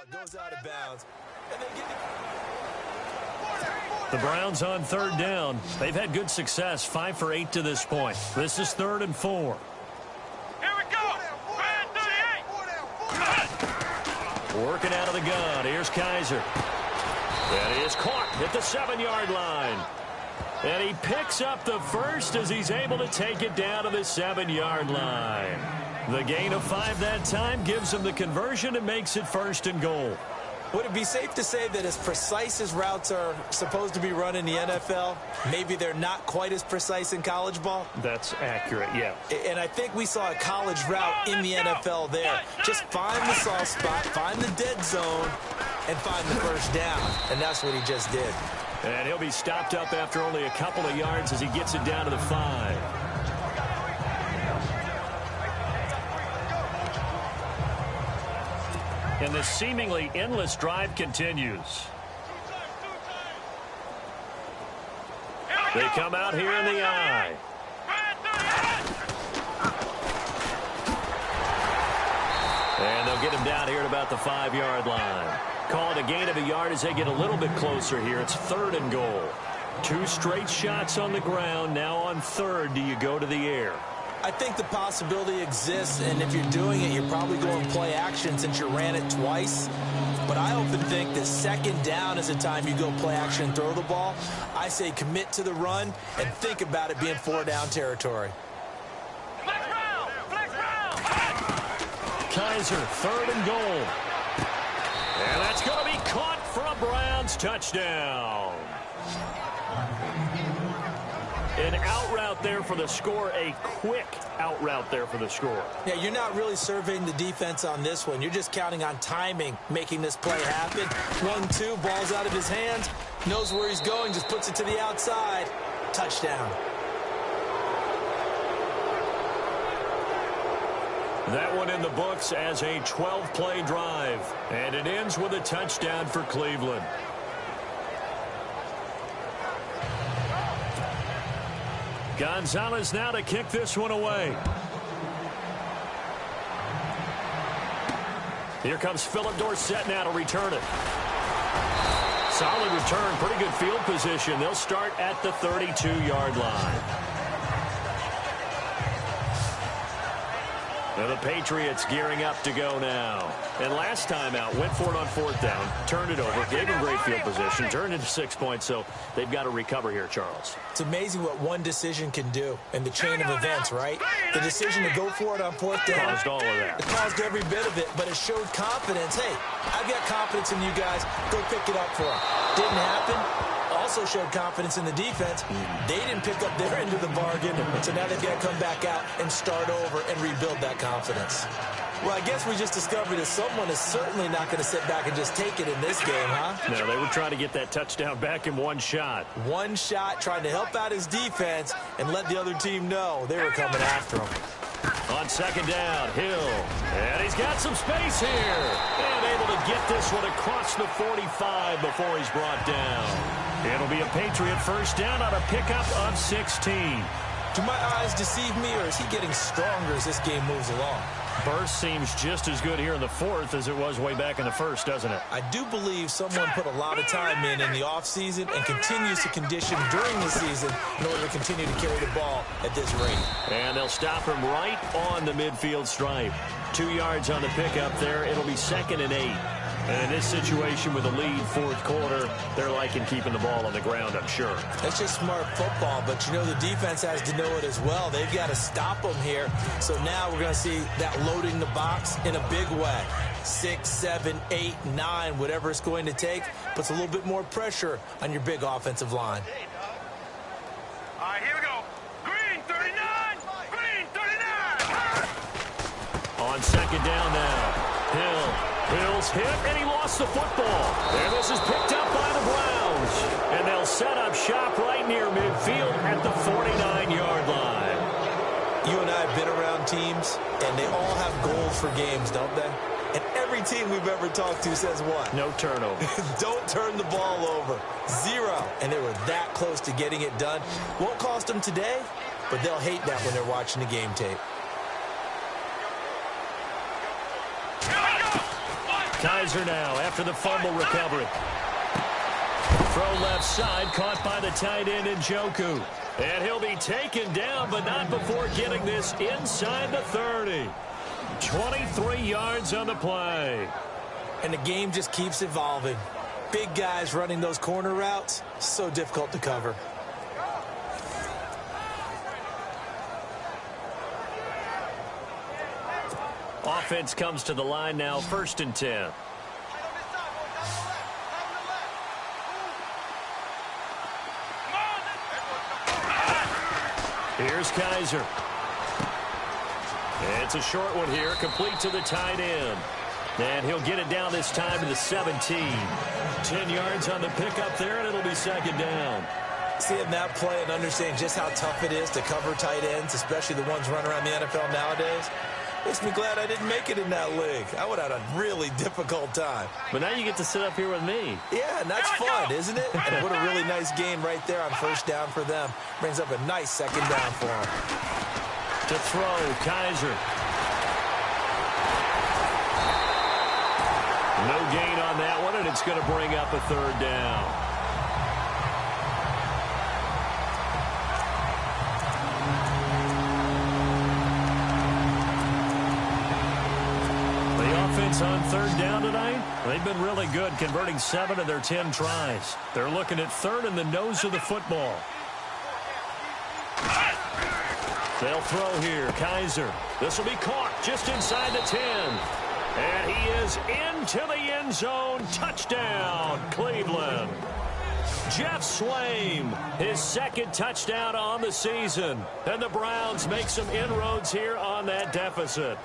route goes out of bounds. And they get the Browns on third down. They've had good success, 5 for 8 to this point. This is 3rd and 4. Here we go. Brand 38. Working out of the gun. Here's Kaiser. And he is caught at the 7-yard line. And he picks up the first as he's able to take it down to the 7-yard line. The gain of 5 that time gives him the conversion and makes it 1st and goal. Would it be safe to say that as precise as routes are supposed to be run in the NFL, maybe they're not quite as precise in college ball? That's accurate, yeah. And I think we saw a college route in the NFL there. Just find the soft spot, find the dead zone, and find the first down. And that's what he just did. And he'll be stopped up after only a couple of yards as he gets it down to the 5. And the seemingly endless drive continues. They come out here in the I. And they'll get him down here at about the 5-yard line. Call it a gain of a yard as they get a little bit closer here. It's 3rd and goal. 2 straight shots on the ground. Now on 3rd, do you go to the air? I think the possibility exists, and if you're doing it, you're probably going play action since you ran it twice. But I often think that 2nd down is the time you go play action and throw the ball. I say commit to the run and think about it being 4-down territory. Kaiser, 3rd and goal. And that's going to be caught for a Browns touchdown. An out route there for the score, a quick out route there for the score. Yeah, you're not really surveying the defense on this one. You're just counting on timing, making this play happen. 1-2, ball's out of his hands, knows where he's going, just puts it to the outside. Touchdown. That one in the books as a 12-play drive. And it ends with a touchdown for Cleveland. Gonzalez now to kick this one away. Here comes Philip Dorsett now to return it. Solid return, pretty good field position. They'll start at the 32-yard line. Now the Patriots gearing up to go now. And last time out, went for it on 4th down, turned it over, gave him great field position, turned into 6 points, so they've got to recover here, Charles. It's amazing what one decision can do in the chain of events, right? The decision to go for it on 4th down. Caused all of that. It caused every bit of it, but it showed confidence. Hey, I've got confidence in you guys. Go pick it up for them. Didn't happen. Also showed confidence in the defense. They didn't pick up their end of the bargain, so now they've got to come back out and start over and rebuild that confidence. Well, I guess we just discovered that someone is certainly not going to sit back and just take it in this game, huh? No, they were trying to get that touchdown back in one shot. One shot, trying to help out his defense and let the other team know they were coming after him. On 2nd down, Hill. And he's got some space here. And able to get this one across the 45 before he's brought down. It'll be a Patriot 1st down on a pickup of 16. Do my eyes deceive me, or is he getting stronger as this game moves along? Burst seems just as good here in the 4th as it was way back in the 1st, doesn't it? I do believe someone put a lot of time in the offseason and continues to condition during the season in order to continue to carry the ball at this rate. And they'll stop him right on the midfield stripe. 2 yards on the pickup there. It'll be 2nd and 8. And in this situation with a lead 4th quarter, they're liking keeping the ball on the ground, I'm sure. That's just smart football, but you know the defense has to know it as well. They've got to stop them here. So now we're going to see that loading the box in a big way. 6, 7, 8, 9, whatever it's going to take, puts a little bit more pressure on your big offensive line. All right, here we go. Green 39. Green 39. On 2nd down now. Hill's hit, and he lost the football. And this is picked up by the Browns. And they'll set up shop right near midfield at the 49-yard line. You and I have been around teams, and they all have goals for games, don't they? And every team we've ever talked to says what? No turnover. Don't turn the ball over. 0. And they were that close to getting it done. Won't cost them today, but they'll hate that when they're watching the game tape. Kaiser now after the fumble recovery. Throw left side, caught by the tight end Njoku. And he'll be taken down, but not before getting this inside the 30. 23 yards on the play. And the game just keeps evolving. Big guys running those corner routes, so difficult to cover. Offense comes to the line now, 1st and 10. Here's Kaiser. It's a short one here, complete to the tight end. And he'll get it down this time to the 17. 10 yards on the pickup there, and it'll be 2nd down. Seeing that play and understanding just how tough it is to cover tight ends, especially the ones running around the NFL nowadays, makes me glad I didn't make it in that league. I would have had a really difficult time. But now you get to sit up here with me. Yeah, and that's fun, isn't it? And what a really nice gain right there on 1st down for them. Brings up a nice 2nd down for them. To throw, Kaiser. No gain on that one, and it's going to bring up a 3rd down. Offense on 3rd down tonight. They've been really good, converting 7 of their 10 tries. They're looking at 3rd in the nose of the football. They'll throw here. Kaiser. This will be caught just inside the 10. And he is into the end zone. Touchdown, Cleveland. Jeff Swaim, his 2nd touchdown on the season. And the Browns make some inroads here on that deficit.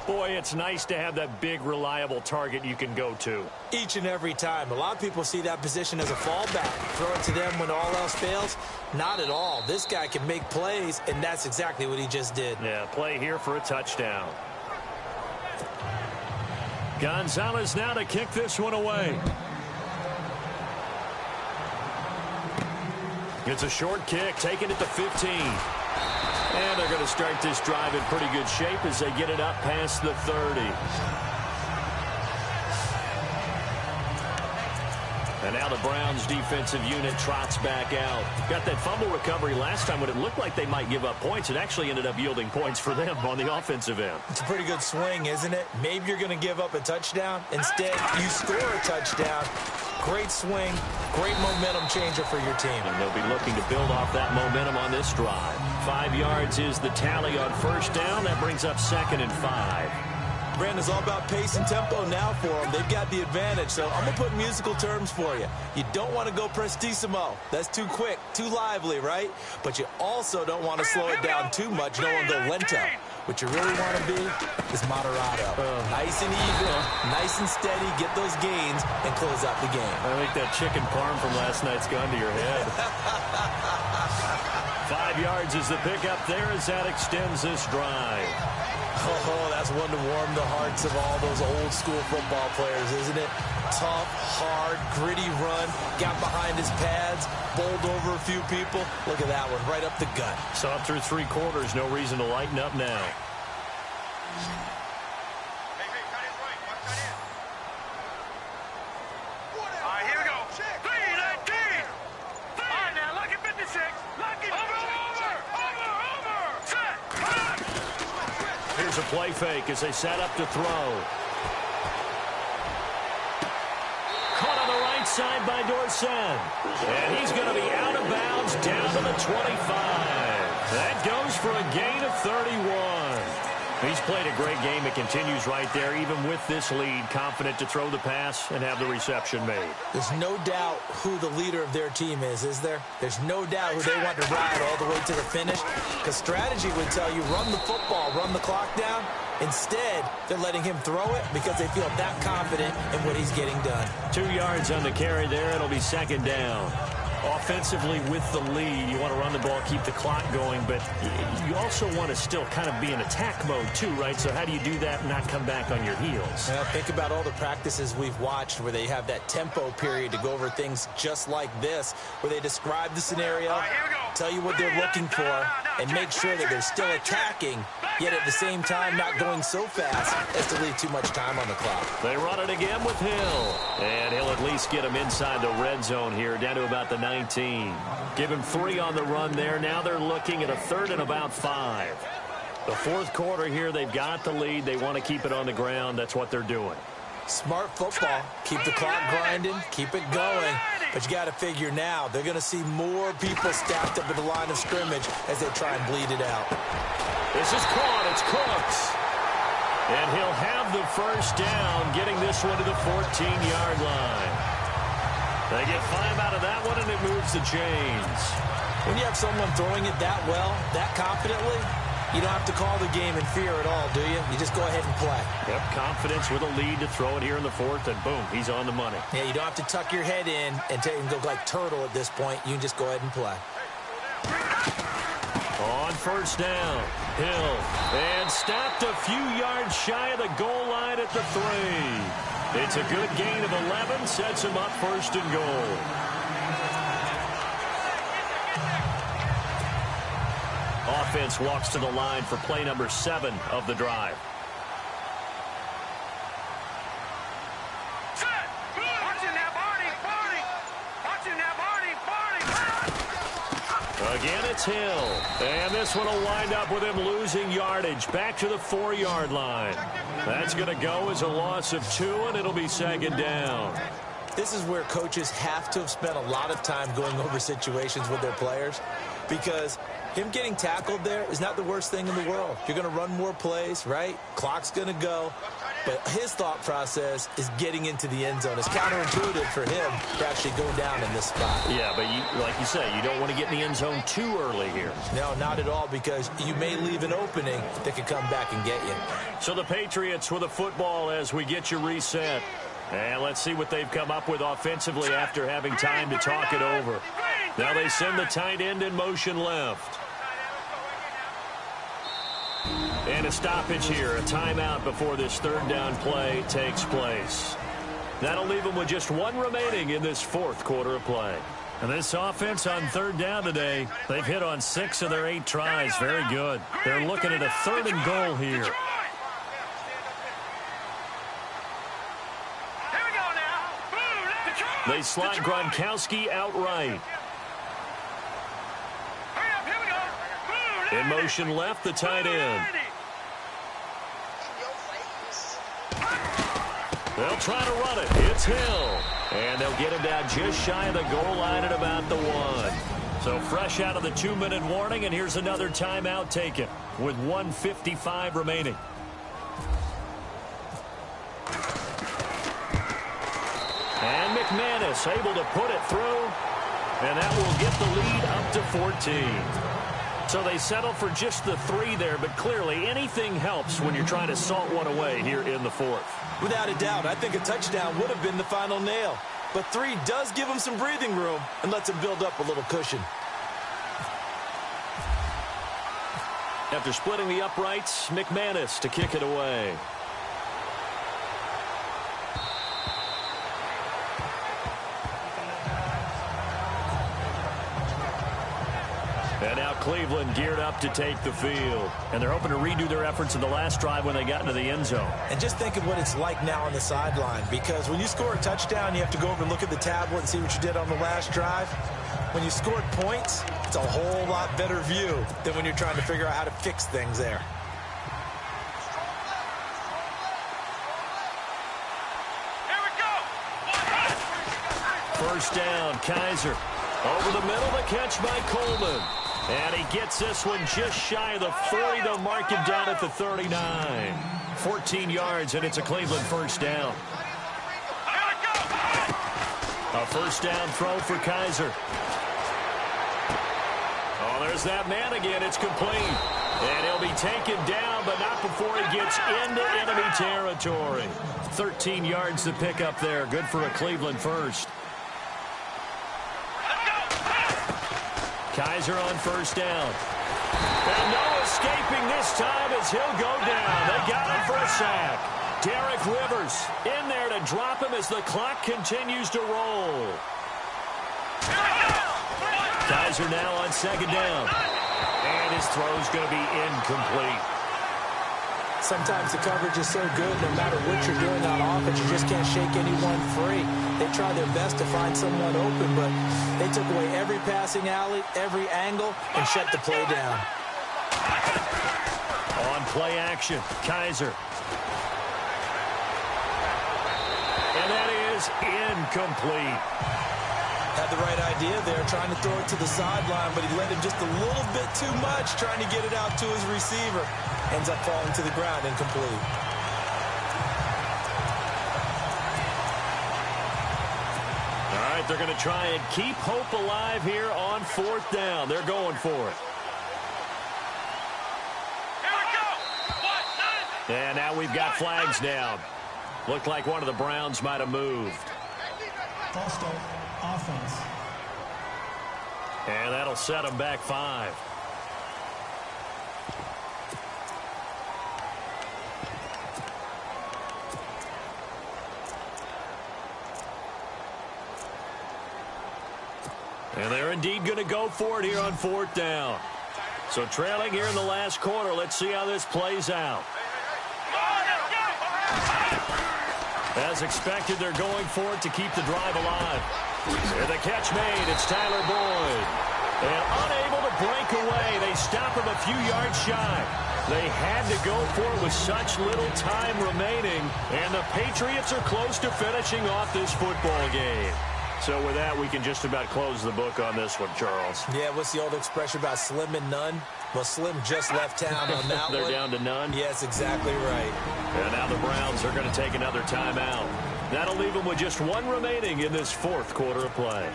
Boy, it's nice to have that big, reliable target you can go to. Each and every time. A lot of people see that position as a fallback. Throw it to them when all else fails. Not at all. This guy can make plays, and that's exactly what he just did. Yeah, play here for a touchdown. Gonzalez now to kick this one away. It's a short kick, taking it to 15. And they're going to start this drive in pretty good shape as they get it up past the 30. And now the Browns defensive unit trots back out. Got that fumble recovery last time when it looked like they might give up points. It actually ended up yielding points for them on the offensive end. It's a pretty good swing, isn't it? Maybe you're going to give up a touchdown. Instead, you score a touchdown. Great swing, great momentum changer for your team. And they'll be looking to build off that momentum on this drive. 5 yards is the tally on 1st down. That brings up 2nd and 5. Brandon's all about pace and tempo now for them. They've got the advantage, so I'm going to put musical terms for you. You don't want to go prestissimo. That's too quick, too lively, right? But you also don't want to slow it down too much. You don't want to go lento. What you really want to be is moderato. Nice and even, nice and steady, get those gains, and close out the game. I think that chicken parm from last night's gone to your head. 5 yards is the pickup there as that extends this drive. Oh, that's one to warm the hearts of all those old school football players, isn't it? Tough, hard, gritty run, got behind his pads, bowled over a few people. Look at that one, right up the gut. Saw through 3 quarters, no reason to lighten up now. All right, here we go. 3-19. All right, now, lucky 56. Lucky over. Set. Here's a play fake as they set up to throw. Caught on the right side by Dorsett. And he's going to be out of bounds down to the 25. That goes for a gain of 31. He's played a great game. It continues right there, even with this lead, confident to throw the pass and have the reception made. There's no doubt who the leader of their team is there? There's no doubt who they want to ride all the way to the finish. Because strategy would tell you, run the football, run the clock down. Instead, they're letting him throw it because they feel that confident in what he's getting done. 2 yards on the carry there. It'll be 2nd down. Offensively with the lead, you want to run the ball, keep the clock going, but you also want to still kind of be in attack mode too, right? So how do you do that and not come back on your heels? Well, think about all the practices we've watched where they have that tempo period to go over things just like this, where they describe the scenario, tell you what they're looking for, and make sure that they're still attacking, yet at the same time not going so fast as to leave too much time on the clock. They run it again with Hill. And he'll at least get him inside the red zone here, down to about the 19. Give him 3 on the run there. Now they're looking at a 3rd and about 5. The 4th quarter here, they've got the lead. They want to keep it on the ground. That's what they're doing. Smart football. Keep the clock grinding. Keep it going. But you got to figure now, they're going to see more people stacked up at the line of scrimmage as they try and bleed it out. This is caught. It's Cooks. And he'll have the first down, getting this one to the 14-yard line. They get 5 out of that one, and it moves the chains. When you have someone throwing it that well, that confidently, you don't have to call the game in fear at all, do you? You just go ahead and play. Yep, confidence with a lead to throw it here in the 4th, and boom, he's on the money. Yeah, you don't have to tuck your head in and go like turtle at this point. You can just go ahead and play. On first down, Hill, and stopped a few yards shy of the goal line at the 3. It's a good gain of 11, sets him up 1st and goal. Offense walks to the line for play number 7 of the drive. Again, it's Hill. And this one will wind up with him losing yardage back to the 4-yard line. That's going to go as a loss of 2, and it'll be 2nd down. This is where coaches have to have spent a lot of time going over situations with their players, because him getting tackled there is not the worst thing in the world. You're going to run more plays, right? Clock's going to go. But his thought process is getting into the end zone. It's counterintuitive for him to actually go down in this spot. Yeah, but like you say, you don't want to get in the end zone too early here. No, not at all, because you may leave an opening that could come back and get you. So the Patriots with a football as we get you reset. And let's see what they've come up with offensively after having time to talk it over. Now they send the tight end in motion left. And a stoppage here, a timeout before this 3rd down play takes place. That'll leave them with just 1 remaining in this 4th quarter of play. And this offense on 3rd down today, they've hit on 6 of their 8 tries. Very good. They're looking at a 3rd and goal here. They slide Gronkowski outright. In motion left, the tight end. They'll try to run it. It's Hill. And they'll get him down just shy of the goal line at about the 1. So fresh out of the 2-minute warning, and here's another timeout taken with 1:55 remaining. And McManus able to put it through. And that will get the lead up to 14. So they settle for just the 3 there, but clearly anything helps when you're trying to salt one away here in the 4th. Without a doubt, I think a touchdown would have been the final nail. But 3 does give them some breathing room and lets them build up a little cushion. After splitting the uprights, McManus to kick it away. And now Cleveland geared up to take the field. And they're hoping to redo their efforts in the last drive when they got into the end zone. And just think of what it's like now on the sideline, because when you score a touchdown, you have to go over and look at the tablet and see what you did on the last drive. When you scored points, it's a whole lot better view than when you're trying to figure out how to fix things there. First down, Kaiser. Over the middle, the catch by Coleman. And he gets this one just shy of the 40. They'll mark him down at the 39. 14 yards, and it's a Cleveland first down. A first down throw for Kaiser. Oh, there's that man again. It's complete. And he'll be taken down, but not before he gets into enemy territory. 13 yards to pick up there. Good for a Cleveland first. Kaiser on first down. And no escaping this time as he'll go down. They got him for a sack. Derek Rivers in there to drop him as the clock continues to roll. Kaiser now on second down. And his throw's going to be incomplete. Sometimes the coverage is so good, no matter what you're doing on offense, you just can't shake anyone free. They try their best to find someone open, but they took away every passing alley, every angle, and shut the play down. On play action, Kaiser. And that is incomplete. Had the right idea there, trying to throw it to the sideline, but he let him just a little bit too much, trying to get it out to his receiver. Ends up falling to the ground, incomplete. All right, they're going to try and keep hope alive here on 4th down. They're going for it. Here we go. And now we've got flags down. Looked like one of the Browns might have moved. False start, offense. And that'll set them back 5. And they're indeed going to go for it here on 4th down. So trailing here in the last quarter. Let's see how this plays out. As expected, they're going for it to keep the drive alive. And the catch made. It's Tyler Boyd. And unable to break away. They stop him a few yards shy. They had to go for it with such little time remaining. And the Patriots are close to finishing off this football game. So with that, we can just about close the book on this one, Charles. Yeah, what's the old expression about slim and none? Well, Slim just left town on that They're one. down to none? Yes, exactly right. And now the Browns are going to take another timeout. That'll leave them with just 1 remaining in this 4th quarter of play.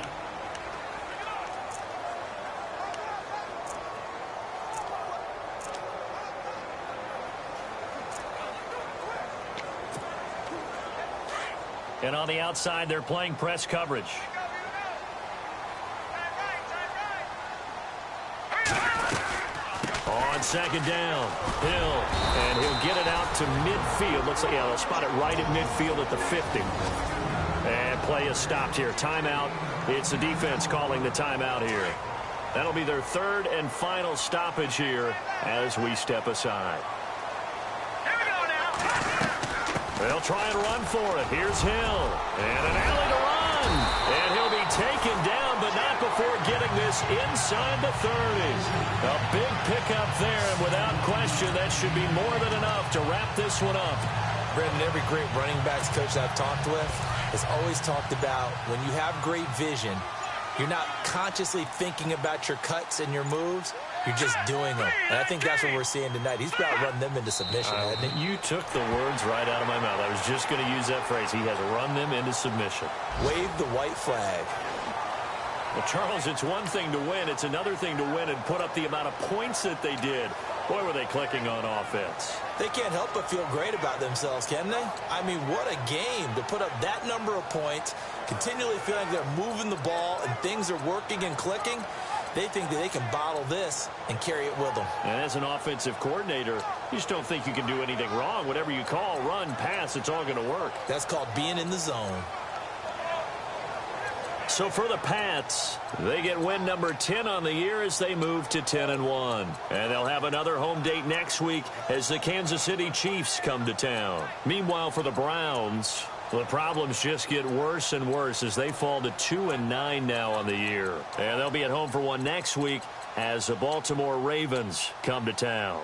And on the outside, they're playing press coverage. On 2nd down, Hill, and he'll get it out to midfield. Looks like, yeah, they'll spot it right at midfield at the 50. And play is stopped here. Timeout. It's the defense calling the timeout here. That'll be their 3rd and final stoppage here as we step aside. They'll try and run for it. Here's Hill. And an alley to run. And he'll be taken down, but not before getting this inside the 30. A big pickup there, and without question, that should be more than enough to wrap this one up. Brandon, every great running backs coach I've talked with has always talked about when you have great vision, you're not consciously thinking about your cuts and your moves. You're just doing them. And I think that's what we're seeing tonight. He's about run them into submission, hasn't he? You took the words right out of my mouth. I was just going to use that phrase. He has run them into submission. Wave the white flag. Well, Charles, it's one thing to win. It's another thing to win and put up the amount of points that they did. Boy, were they clicking on offense. They can't help but feel great about themselves, can they? I mean, what a game to put up that number of points, continually feeling like they're moving the ball and things are working and clicking. They think that they can bottle this and carry it with them. And as an offensive coordinator, you just don't think you can do anything wrong. Whatever you call, run, pass, it's all going to work. That's called being in the zone. So for the Pats, they get win number 10 on the year as they move to 10-1. And they'll have another home date next week as the Kansas City Chiefs come to town. Meanwhile, for the Browns, the problems just get worse and worse as they fall to 2-9 now on the year. And they'll be at home for one next week as the Baltimore Ravens come to town.